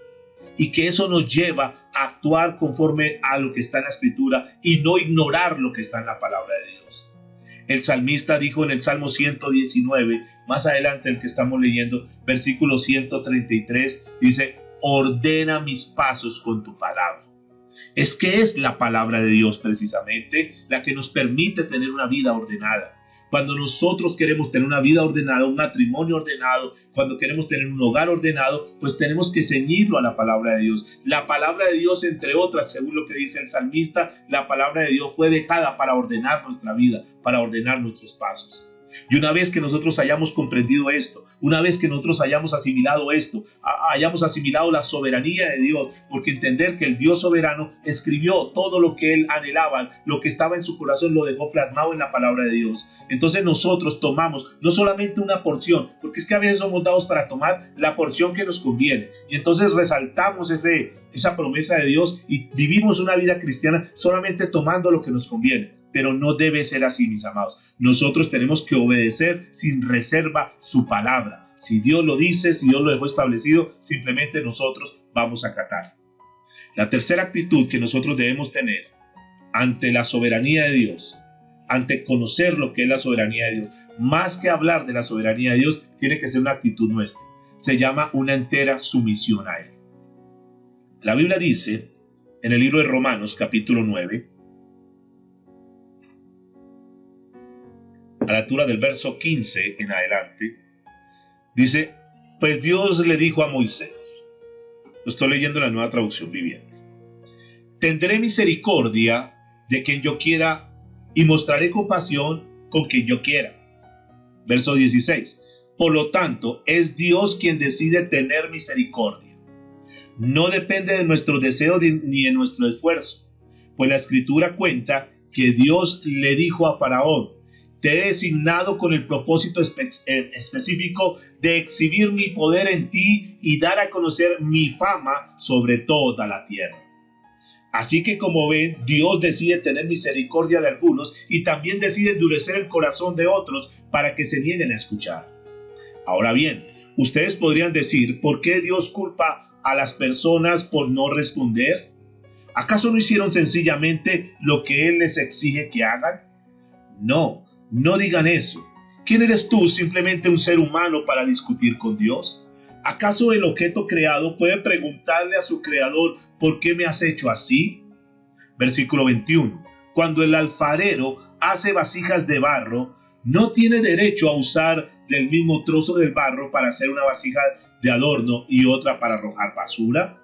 Y que eso nos lleva a actuar conforme a lo que está en la Escritura y no ignorar lo que está en la palabra de Dios. El salmista dijo en el Salmo 119, más adelante el que estamos leyendo, versículo 133, dice: ordena mis pasos con tu palabra. Es que es la palabra de Dios precisamente la que nos permite tener una vida ordenada. Cuando nosotros queremos tener una vida ordenada, un matrimonio ordenado, cuando queremos tener un hogar ordenado, pues tenemos que ceñirlo a la palabra de Dios. La palabra de Dios, entre otras, según lo que dice el salmista, la palabra de Dios fue dejada para ordenar nuestra vida, para ordenar nuestros pasos. Y una vez que nosotros hayamos comprendido esto, una vez que nosotros hayamos asimilado esto, hayamos asimilado la soberanía de Dios, porque entender que el Dios soberano escribió todo lo que Él anhelaba, lo que estaba en su corazón lo dejó plasmado en la palabra de Dios. Entonces nosotros tomamos no solamente una porción, porque es que a veces somos dados para tomar la porción que nos conviene, y entonces resaltamos esa promesa de Dios y vivimos una vida cristiana solamente tomando lo que nos conviene. Pero no debe ser así, mis amados. Nosotros tenemos que obedecer sin reserva su palabra. Si Dios lo dice, si Dios lo dejó establecido, simplemente nosotros vamos a acatar. La tercera actitud que nosotros debemos tener ante la soberanía de Dios, ante conocer lo que es la soberanía de Dios, más que hablar de la soberanía de Dios, tiene que ser una actitud nuestra. Se llama una entera sumisión a Él. La Biblia dice, en el libro de Romanos, capítulo 9, a la altura del verso 15 en adelante, dice: pues Dios le dijo a Moisés, lo estoy leyendo en la Nueva Traducción Viviente: tendré misericordia de quien yo quiera y mostraré compasión con quien yo quiera. Verso 16: por lo tanto, es Dios quien decide tener misericordia. No depende de nuestro deseo ni de nuestro esfuerzo, pues la Escritura cuenta que Dios le dijo a Faraón: te he designado con el propósito específico de exhibir mi poder en ti y dar a conocer mi fama sobre toda la tierra. Así que, como ven, Dios decide tener misericordia de algunos y también decide endurecer el corazón de otros para que se nieguen a escuchar. Ahora bien, ustedes podrían decir: ¿por qué Dios culpa a las personas por no responder? ¿Acaso no hicieron sencillamente lo que Él les exige que hagan? No digan eso. ¿Quién eres tú, simplemente un ser humano, para discutir con Dios? ¿Acaso el objeto creado puede preguntarle a su creador: ¿por qué me has hecho así? Versículo 21. Cuando el alfarero hace vasijas de barro, ¿no tiene derecho a usar del mismo trozo del barro para hacer una vasija de adorno y otra para arrojar basura?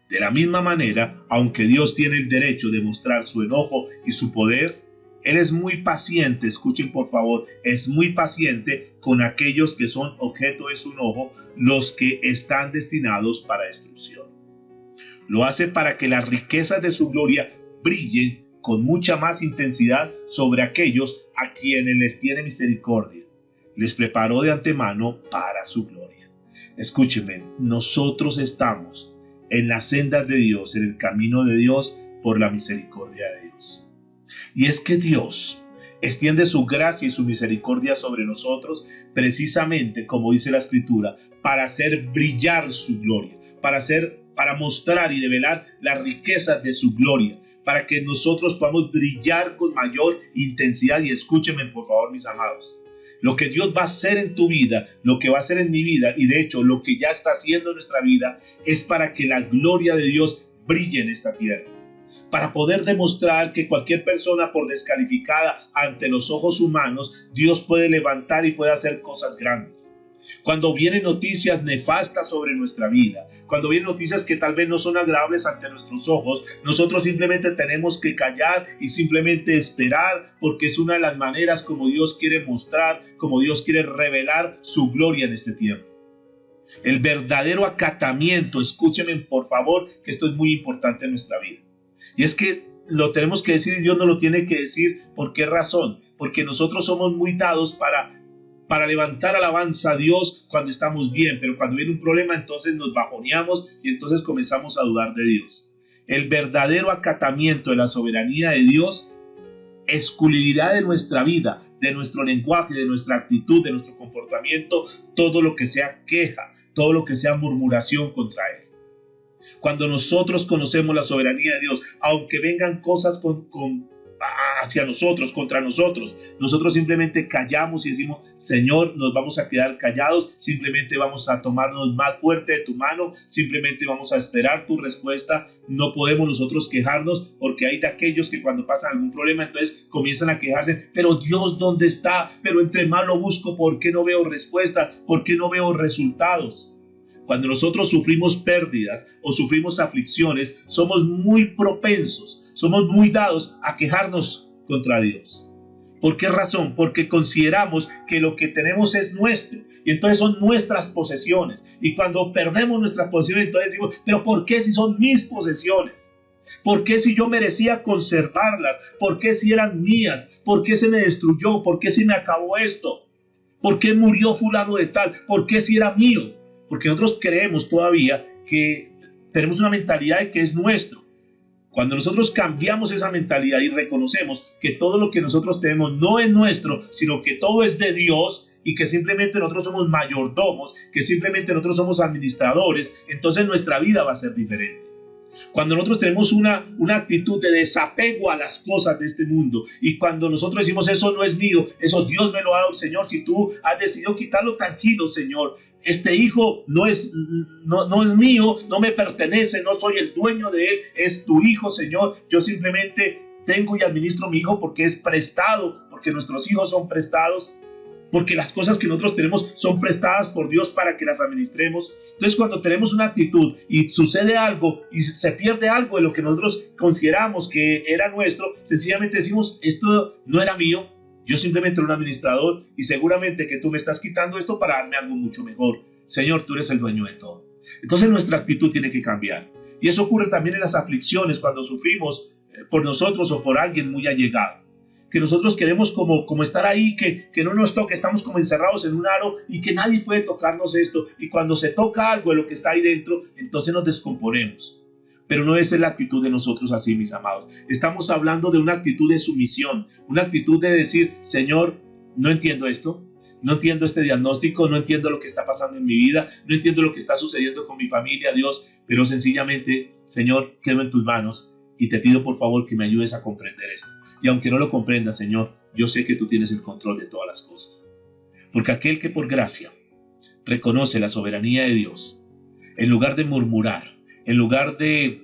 De la misma manera, aunque Dios tiene el derecho de mostrar su enojo y su poder, Él es muy paciente, escuchen por favor, es muy paciente con aquellos que son objeto de su enojo, los que están destinados para destrucción. Lo hace para que las riquezas de su gloria brillen con mucha más intensidad sobre aquellos a quienes les tiene misericordia. Les preparó de antemano para su gloria. Escúchenme, nosotros estamos en las sendas de Dios, en el camino de Dios, por la misericordia de Dios. Y es que Dios extiende su gracia y su misericordia sobre nosotros, precisamente como dice la Escritura, para hacer brillar su gloria, para mostrar y develar las riquezas de su gloria, para que nosotros podamos brillar con mayor intensidad. Y escúchenme por favor, mis amados, lo que Dios va a hacer en tu vida, lo que va a hacer en mi vida, y de hecho lo que ya está haciendo en nuestra vida, es para que la gloria de Dios brille en esta tierra, para poder demostrar que cualquier persona, por descalificada ante los ojos humanos, Dios puede levantar y puede hacer cosas grandes. Cuando vienen noticias nefastas sobre nuestra vida, cuando vienen noticias que tal vez no son agradables ante nuestros ojos, nosotros simplemente tenemos que callar y simplemente esperar, porque es una de las maneras como Dios quiere mostrar, como Dios quiere revelar su gloria en este tiempo. El verdadero acatamiento, escúchenme por favor, que esto es muy importante en nuestra vida. Y es que lo tenemos que decir y Dios nos lo tiene que decir. ¿Por qué razón? Porque nosotros somos muy dados para levantar alabanza a Dios cuando estamos bien, pero cuando viene un problema entonces nos bajoneamos y entonces comenzamos a dudar de Dios. El verdadero acatamiento de la soberanía de Dios excluirá de nuestra vida, de nuestro lenguaje, de nuestra actitud, de nuestro comportamiento, todo lo que sea queja, todo lo que sea murmuración contra Él. Cuando nosotros conocemos la soberanía de Dios, aunque vengan cosas hacia nosotros, contra nosotros, nosotros simplemente callamos y decimos: Señor, nos vamos a quedar callados, simplemente vamos a tomarnos más fuerte de tu mano, simplemente vamos a esperar tu respuesta. No podemos nosotros quejarnos, porque hay de aquellos que cuando pasan algún problema entonces comienzan a quejarse: pero Dios, ¿dónde está? Pero entre más lo busco, ¿por qué no veo respuesta? ¿Por qué no veo resultados? Cuando nosotros sufrimos pérdidas o sufrimos aflicciones, somos muy propensos, somos muy dados a quejarnos contra Dios. ¿Por qué razón? Porque consideramos que lo que tenemos es nuestro y entonces son nuestras posesiones. Y cuando perdemos nuestras posesiones, entonces decimos: pero ¿por qué si son mis posesiones? ¿Por qué si yo merecía conservarlas? ¿Por qué si eran mías? ¿Por qué se me destruyó? ¿Por qué si me acabó esto? ¿Por qué murió fulano de tal? ¿Por qué si era mío? Porque nosotros creemos todavía que tenemos una mentalidad de que es nuestro. Cuando nosotros cambiamos esa mentalidad y reconocemos que todo lo que nosotros tenemos no es nuestro, sino que todo es de Dios y que simplemente nosotros somos mayordomos, que simplemente nosotros somos administradores, entonces nuestra vida va a ser diferente. Cuando nosotros tenemos una actitud de desapego a las cosas de este mundo, y cuando nosotros decimos: eso no es mío, eso Dios me lo ha dado, Señor, si tú has decidido quitarlo, tranquilo, Señor, este hijo no es mío, no me pertenece, no soy el dueño de él, es tu hijo, Señor. Yo simplemente tengo y administro mi hijo porque es prestado, porque nuestros hijos son prestados, porque las cosas que nosotros tenemos son prestadas por Dios para que las administremos. Entonces, cuando tenemos una actitud y sucede algo y se pierde algo de lo que nosotros consideramos que era nuestro, sencillamente decimos: esto no era mío, yo simplemente era un administrador y seguramente que tú me estás quitando esto para darme algo mucho mejor. Señor, tú eres el dueño de todo. Entonces nuestra actitud tiene que cambiar. Y eso ocurre también en las aflicciones, cuando sufrimos por nosotros o por alguien muy allegado. Que nosotros queremos como estar ahí, que no nos toque, estamos como encerrados en un aro y que nadie puede tocarnos esto. Y cuando se toca algo de lo que está ahí dentro, entonces nos descomponemos. Pero no es la actitud de nosotros así, mis amados. Estamos hablando de una actitud de sumisión, una actitud de decir: Señor, no entiendo esto, no entiendo este diagnóstico, no entiendo lo que está pasando en mi vida, no entiendo lo que está sucediendo con mi familia, Dios, pero sencillamente, Señor, quedo en tus manos y te pido por favor que me ayudes a comprender esto. Y aunque no lo comprenda, Señor, yo sé que tú tienes el control de todas las cosas. Porque aquel que por gracia reconoce la soberanía de Dios, en lugar de murmurar, en lugar de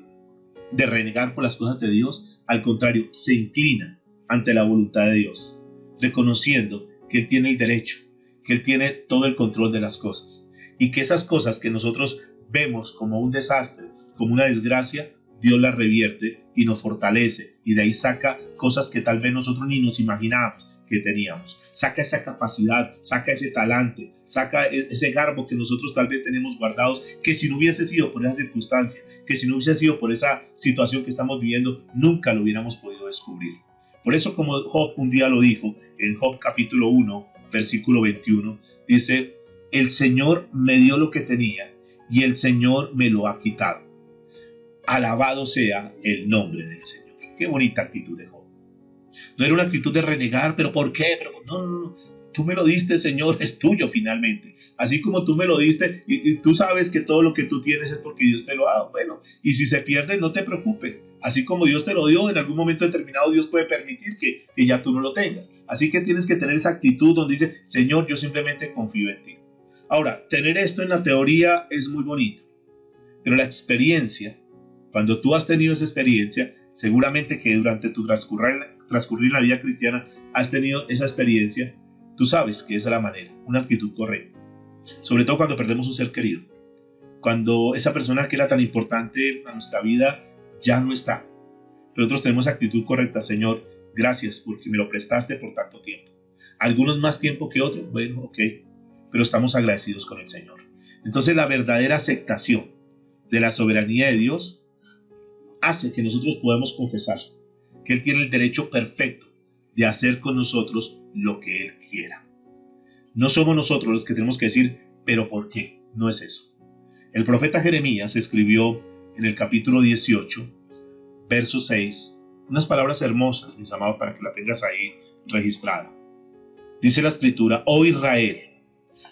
renegar por las cosas de Dios, al contrario, se inclina ante la voluntad de Dios, reconociendo que Él tiene el derecho, que Él tiene todo el control de las cosas, y que esas cosas que nosotros vemos como un desastre, como una desgracia, Dios las revierte y nos fortalece, y de ahí saca cosas que tal vez nosotros ni nos imaginábamos que teníamos. Saca esa capacidad, saca ese talante, saca ese garbo que nosotros tal vez tenemos guardados, que si no hubiese sido por esa circunstancia, que si no hubiese sido por esa situación que estamos viviendo, nunca lo hubiéramos podido descubrir. Por eso, como Job un día lo dijo, en Job capítulo 1, versículo 21, dice: el Señor me dio lo que tenía y el Señor me lo ha quitado. Alabado sea el nombre del Señor. Qué bonita actitud de Job. No era una actitud de renegar, pero ¿por qué? Pero no, no, no. Tú me lo diste, Señor, es tuyo finalmente. Así como tú me lo diste y tú sabes que todo lo que tú tienes es porque Dios te lo ha dado. Bueno, y si se pierde, no te preocupes. Así como Dios te lo dio, en algún momento determinado Dios puede permitir que ya tú no lo tengas. Así que tienes que tener esa actitud donde dice, Señor, yo simplemente confío en ti. Ahora, tener esto en la teoría es muy bonito, pero la experiencia, cuando tú has tenido esa experiencia, seguramente que durante tu transcurrir la vida cristiana has tenido esa experiencia. Tú sabes que esa es la manera, una actitud correcta. Sobre todo cuando perdemos un ser querido. Cuando esa persona que era tan importante a nuestra vida ya no está. Pero nosotros tenemos actitud correcta. Señor, gracias porque me lo prestaste por tanto tiempo. Algunos más tiempo que otros, bueno, ok. Pero estamos agradecidos con el Señor. Entonces la verdadera aceptación de la soberanía de Dios hace que nosotros podamos confesar que Él tiene el derecho perfecto de hacer con nosotros lo que Él quiera. No somos nosotros los que tenemos que decir, pero ¿por qué? No es eso. El profeta Jeremías escribió en el capítulo 18, verso 6, unas palabras hermosas, mis amados, para que la tengas ahí registrada. Dice la escritura, oh Israel,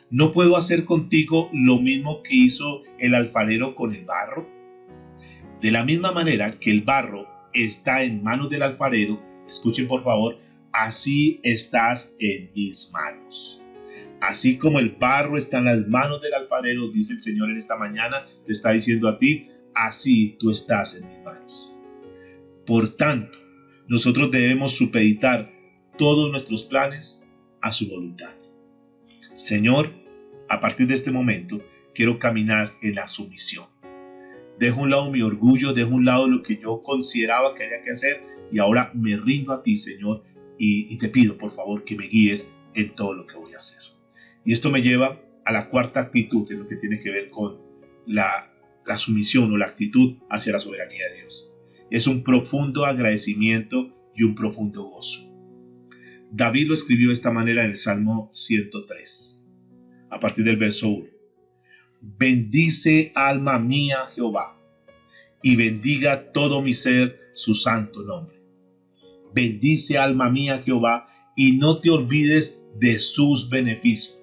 ¿no puedo hacer contigo lo mismo que hizo el alfarero con el barro? De la misma manera que el barro está en manos del alfarero, escuchen por favor, así estás en mis manos. Así como el barro está en las manos del alfarero, dice el Señor en esta mañana, te está diciendo a ti, así tú estás en mis manos. Por tanto, nosotros debemos supeditar todos nuestros planes a su voluntad. Señor, a partir de este momento, quiero caminar en la sumisión. Dejo a un lado mi orgullo, dejo a un lado lo que yo consideraba que había que hacer y ahora me rindo a ti, Señor, y te pido, por favor, que me guíes en todo lo que voy a hacer. Y esto me lleva a la cuarta actitud en lo que tiene que ver con la sumisión o la actitud hacia la soberanía de Dios. Es un profundo agradecimiento y un profundo gozo. David lo escribió de esta manera en el Salmo 103, a partir del verso 1. Bendice alma mía Jehová, y bendiga todo mi ser su santo nombre. Bendice alma mía Jehová, y no te olvides de sus beneficios.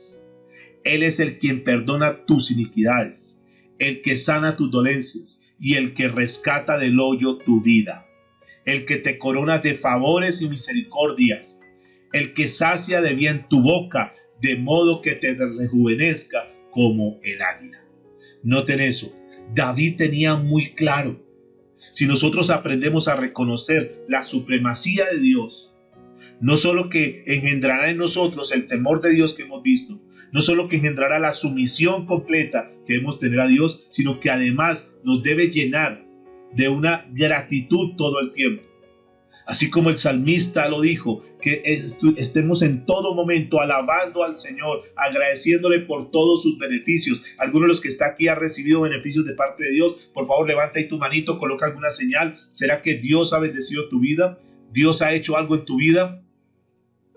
Él es el quien perdona tus iniquidades, el que sana tus dolencias, y el que rescata del hoyo tu vida, el que te corona de favores y misericordias, el que sacia de bien tu boca, de modo que te rejuvenezca como el águila. Noten eso, David tenía muy claro, si nosotros aprendemos a reconocer la supremacía de Dios, no solo que engendrará en nosotros el temor de Dios que hemos visto, no solo que engendrará la sumisión completa que debemos tener a Dios, sino que además nos debe llenar de una gratitud todo el tiempo. Así como el salmista lo dijo, que estemos en todo momento alabando al Señor, agradeciéndole por todos sus beneficios. Alguno de los que está aquí ha recibido beneficios de parte de Dios. Por favor, levanta ahí tu manito, coloca alguna señal. ¿Será que Dios ha bendecido tu vida? ¿Dios ha hecho algo en tu vida?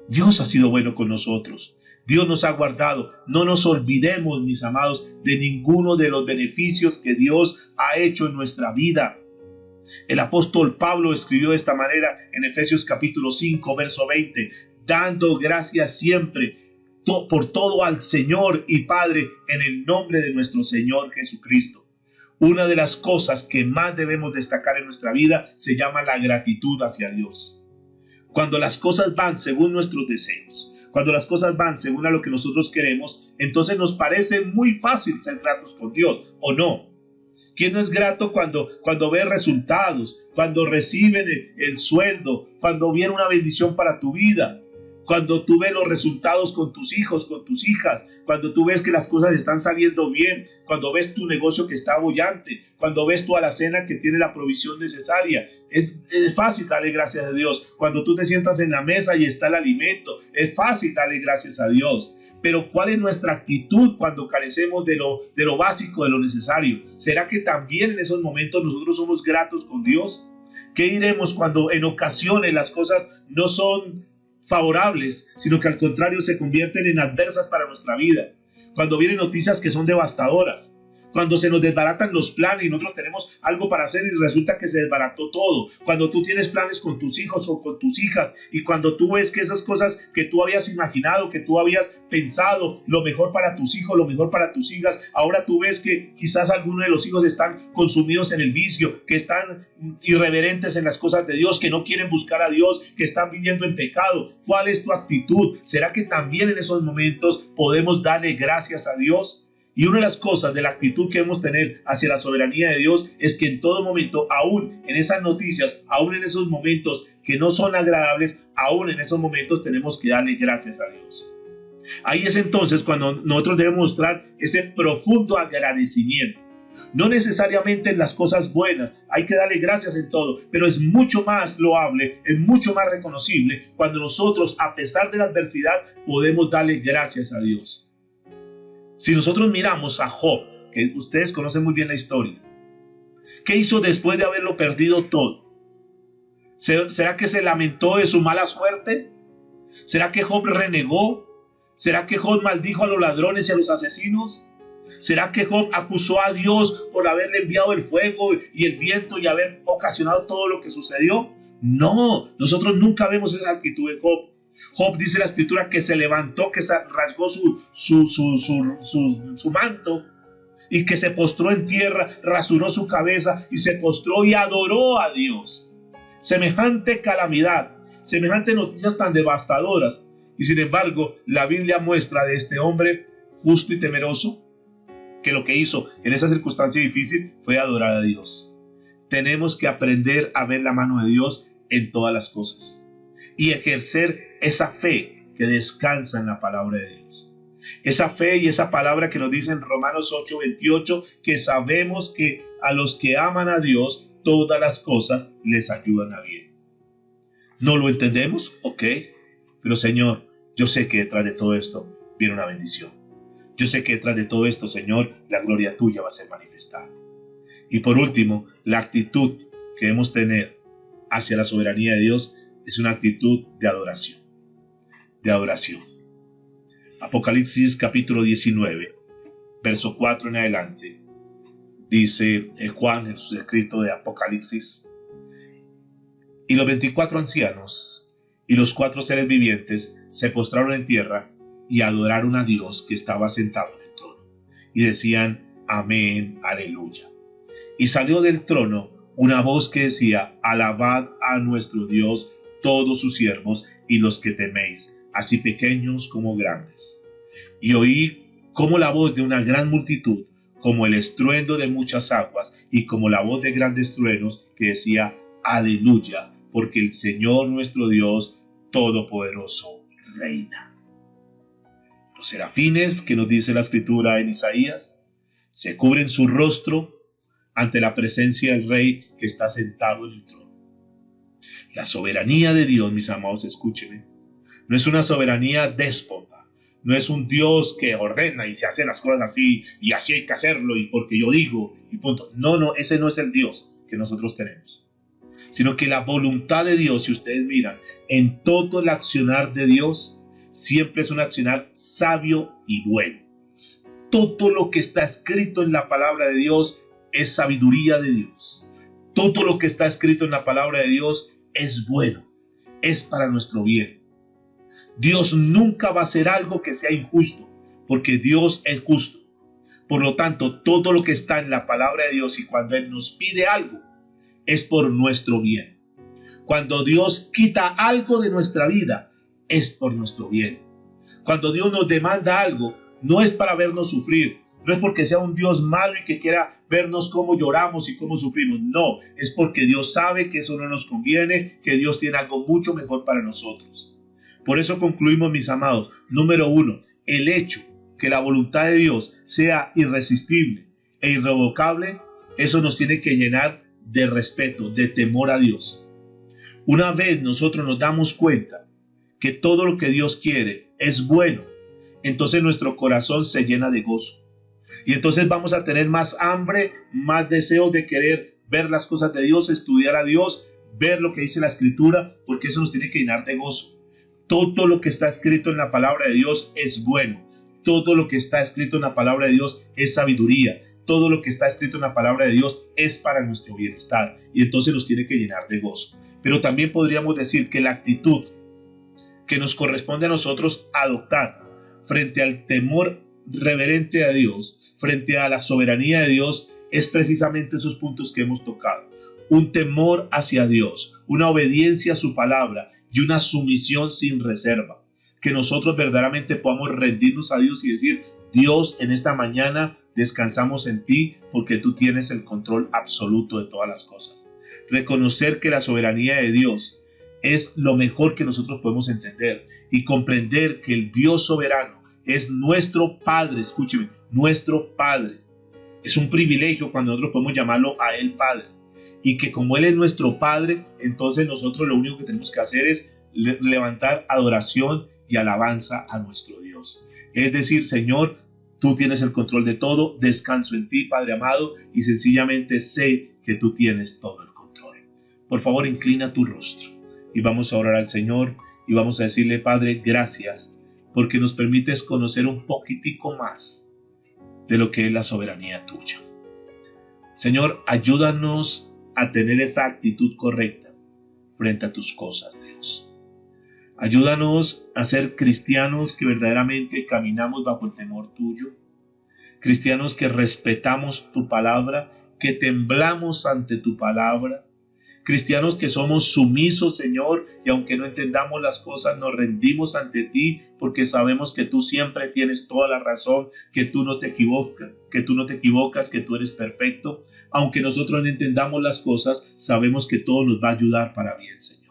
Dios ha sido bueno con nosotros. Dios nos ha guardado. No nos olvidemos, mis amados, de ninguno de los beneficios que Dios ha hecho en nuestra vida. El apóstol Pablo escribió de esta manera en Efesios capítulo 5, verso 20, dando gracias siempre por todo al Señor y Padre en el nombre de nuestro Señor Jesucristo. Una de las cosas que más debemos destacar en nuestra vida se llama la gratitud hacia Dios. Cuando las cosas van según nuestros deseos, cuando las cosas van según a lo que nosotros queremos, entonces nos parece muy fácil ser gratos con Dios, ¿o no? ¿Quién no es grato cuando ve resultados, cuando reciben el sueldo, cuando viene una bendición para tu vida, cuando tú ves los resultados con tus hijos, con tus hijas, cuando tú ves que las cosas están saliendo bien, cuando ves tu negocio que está bollante, cuando ves tu alacena que tiene la provisión necesaria? Es fácil darle gracias a Dios. Cuando tú te sientas en la mesa y está el alimento, es fácil darle gracias a Dios. Pero ¿cuál es nuestra actitud cuando carecemos de lo básico, de lo necesario? ¿Será que también en esos momentos nosotros somos gratos con Dios? ¿Qué diremos cuando en ocasiones las cosas no son favorables, sino que al contrario se convierten en adversas para nuestra vida? Cuando vienen noticias que son devastadoras, Cuando se nos desbaratan los planes y nosotros tenemos algo para hacer y resulta que se desbarató todo. Cuando tú tienes planes con tus hijos o con tus hijas y cuando tú ves que esas cosas que tú habías imaginado, que tú habías pensado, lo mejor para tus hijos, lo mejor para tus hijas, ahora tú ves que quizás algunos de los hijos están consumidos en el vicio, que están irreverentes en las cosas de Dios, que no quieren buscar a Dios, que están viviendo en pecado. ¿Cuál es tu actitud? ¿Será que también en esos momentos podemos darle gracias a Dios? Y una de las cosas de la actitud que debemos tener hacia la soberanía de Dios es que en todo momento, aún en esas noticias, aún en esos momentos que no son agradables, aún en esos momentos tenemos que darle gracias a Dios. Ahí es entonces cuando nosotros debemos mostrar ese profundo agradecimiento. No necesariamente en las cosas buenas, hay que darle gracias en todo, pero es mucho más loable, es mucho más reconocible cuando nosotros, a pesar de la adversidad, podemos darle gracias a Dios. Si nosotros miramos a Job, que ustedes conocen muy bien la historia, ¿qué hizo después de haberlo perdido todo? ¿Será que se lamentó de su mala suerte? ¿Será que Job renegó? ¿Será que Job maldijo a los ladrones y a los asesinos? ¿Será que Job acusó a Dios por haberle enviado el fuego y el viento y haber ocasionado todo lo que sucedió? No, nosotros nunca vemos esa actitud de Job. Job, dice la escritura, que se levantó, que se rasgó su manto y que se postró en tierra, rasuró su cabeza y se postró y adoró a Dios. Semejante calamidad, semejantes noticias tan devastadoras. Y sin embargo, la Biblia muestra de este hombre justo y temeroso que lo que hizo en esa circunstancia difícil fue adorar a Dios. Tenemos que aprender a ver la mano de Dios en todas las cosas y ejercer esa fe que descansa en la palabra de Dios. Esa fe y esa palabra que nos dice en Romanos 8:28, que sabemos que a los que aman a Dios, todas las cosas les ayudan a bien. ¿No lo entendemos? Ok, pero Señor, yo sé que detrás de todo esto viene una bendición. Yo sé que detrás de todo esto, Señor, la gloria tuya va a ser manifestada. Y por último, la actitud que debemos tener hacia la soberanía de Dios es una actitud de adoración. De adoración. Apocalipsis capítulo 19, verso 4 en adelante, dice Juan en su escrito de Apocalipsis: y los 24 ancianos y los 4 seres vivientes se postraron en tierra y adoraron a Dios que estaba sentado en el trono, y decían: amén, aleluya. Y salió del trono una voz que decía: alabad a nuestro Dios todos sus siervos y los que teméis, así pequeños como grandes. Y oí como la voz de una gran multitud, como el estruendo de muchas aguas, y como la voz de grandes truenos, que decía: aleluya, porque el Señor nuestro Dios Todopoderoso reina. Los serafines, que nos dice la escritura en Isaías, se cubren su rostro ante la presencia del Rey que está sentado en el trono. La soberanía de Dios, mis amados, escúchenme, no es una soberanía déspota, no es un Dios que ordena y se hace las cosas así, y así hay que hacerlo, y porque yo digo, y punto. No, ese no es el Dios que nosotros tenemos. Sino que la voluntad de Dios, si ustedes miran, en todo el accionar de Dios, siempre es un accionar sabio y bueno. Todo lo que está escrito en la palabra de Dios es sabiduría de Dios. Todo lo que está escrito en la palabra de Dios es bueno, es para nuestro bien. Dios nunca va a hacer algo que sea injusto, porque Dios es justo. Por lo tanto, todo lo que está en la palabra de Dios, y cuando Él nos pide algo, es por nuestro bien. Cuando Dios quita algo de nuestra vida, es por nuestro bien. Cuando Dios nos demanda algo, no es para vernos sufrir, no es porque sea un Dios malo y que quiera vernos cómo lloramos y cómo sufrimos. No, es porque Dios sabe que eso no nos conviene, que Dios tiene algo mucho mejor para nosotros. Por eso concluimos, mis amados. Número 1, el hecho que la voluntad de Dios sea irresistible e irrevocable, eso nos tiene que llenar de respeto, de temor a Dios. Una vez nosotros nos damos cuenta que todo lo que Dios quiere es bueno, entonces nuestro corazón se llena de gozo. Y entonces vamos a tener más hambre, más deseo de querer ver las cosas de Dios, estudiar a Dios, ver lo que dice la Escritura, porque eso nos tiene que llenar de gozo. Todo lo que está escrito en la palabra de Dios es bueno. Todo lo que está escrito en la palabra de Dios es sabiduría. todo lo que está escrito en la palabra de Dios es para nuestro bienestar y entonces nos tiene que llenar de gozo. Pero también podríamos decir que la actitud que nos corresponde a nosotros adoptar frente al temor reverente a Dios, frente a la soberanía de Dios, es precisamente esos puntos que hemos tocado. Un temor hacia Dios, una obediencia a su palabra y una sumisión sin reserva. Que nosotros verdaderamente podamos rendirnos a Dios y decir: Dios, en esta mañana descansamos en ti porque tú tienes el control absoluto de todas las cosas. Reconocer que la soberanía de Dios es lo mejor que nosotros podemos entender y comprender que el Dios soberano es nuestro Padre. Escúcheme, nuestro Padre. Es un privilegio cuando nosotros podemos llamarlo a Él Padre. Y que como Él es nuestro Padre, entonces nosotros lo único que tenemos que hacer es levantar adoración y alabanza a nuestro Dios. Es decir, Señor, tú tienes el control de todo, descanso en ti, Padre amado, y sencillamente sé que tú tienes todo el control. Por favor, inclina tu rostro y vamos a orar al Señor y vamos a decirle: Padre, gracias porque nos permites conocer un poquitico más de lo que es la soberanía tuya. Señor, ayúdanos a tener esa actitud correcta frente a tus cosas, Dios. Ayúdanos a ser cristianos que verdaderamente caminamos bajo el temor tuyo, cristianos que respetamos tu palabra, que temblamos ante tu palabra, cristianos que somos sumisos, Señor, y aunque no entendamos las cosas, nos rendimos ante ti porque sabemos que tú siempre tienes toda la razón, que tú no te equivocas, que tú eres perfecto. Aunque nosotros no entendamos las cosas, sabemos que todo nos va a ayudar para bien, Señor.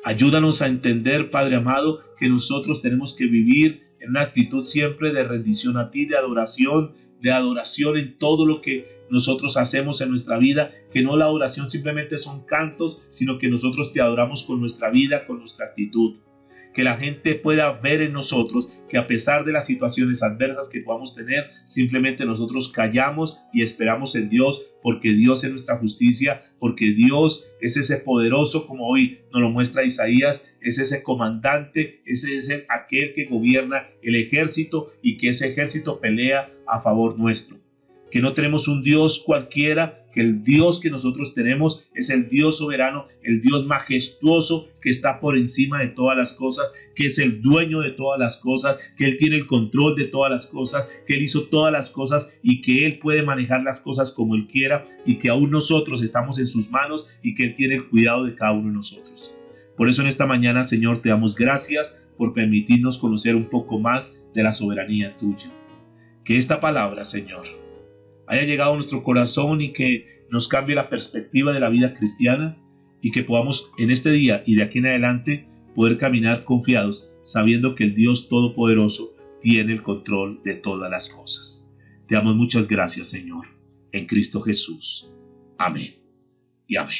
Ayúdanos a entender, Padre amado, que nosotros tenemos que vivir en una actitud siempre de rendición a ti, de adoración en todo lo que nosotros hacemos en nuestra vida, que no la adoración simplemente son cantos, sino que nosotros te adoramos con nuestra vida, con nuestra actitud. Que la gente pueda ver en nosotros que a pesar de las situaciones adversas que podamos tener, simplemente nosotros callamos y esperamos en Dios, porque Dios es nuestra justicia, porque Dios es ese poderoso, como hoy nos lo muestra Isaías, es ese comandante, ese es aquel que gobierna el ejército y que ese ejército pelea a favor nuestro. Que no tenemos un Dios cualquiera, que el Dios que nosotros tenemos es el Dios soberano, el Dios majestuoso que está por encima de todas las cosas, que es el dueño de todas las cosas, que Él tiene el control de todas las cosas, que Él hizo todas las cosas y que Él puede manejar las cosas como Él quiera y que aún nosotros estamos en sus manos y que Él tiene el cuidado de cada uno de nosotros. Por eso en esta mañana, Señor, te damos gracias por permitirnos conocer un poco más de la soberanía tuya. Que esta palabra, Señor, haya llegado a nuestro corazón y que nos cambie la perspectiva de la vida cristiana y que podamos en este día y de aquí en adelante poder caminar confiados, sabiendo que el Dios Todopoderoso tiene el control de todas las cosas. Te damos muchas gracias, Señor, en Cristo Jesús. Amén y amén.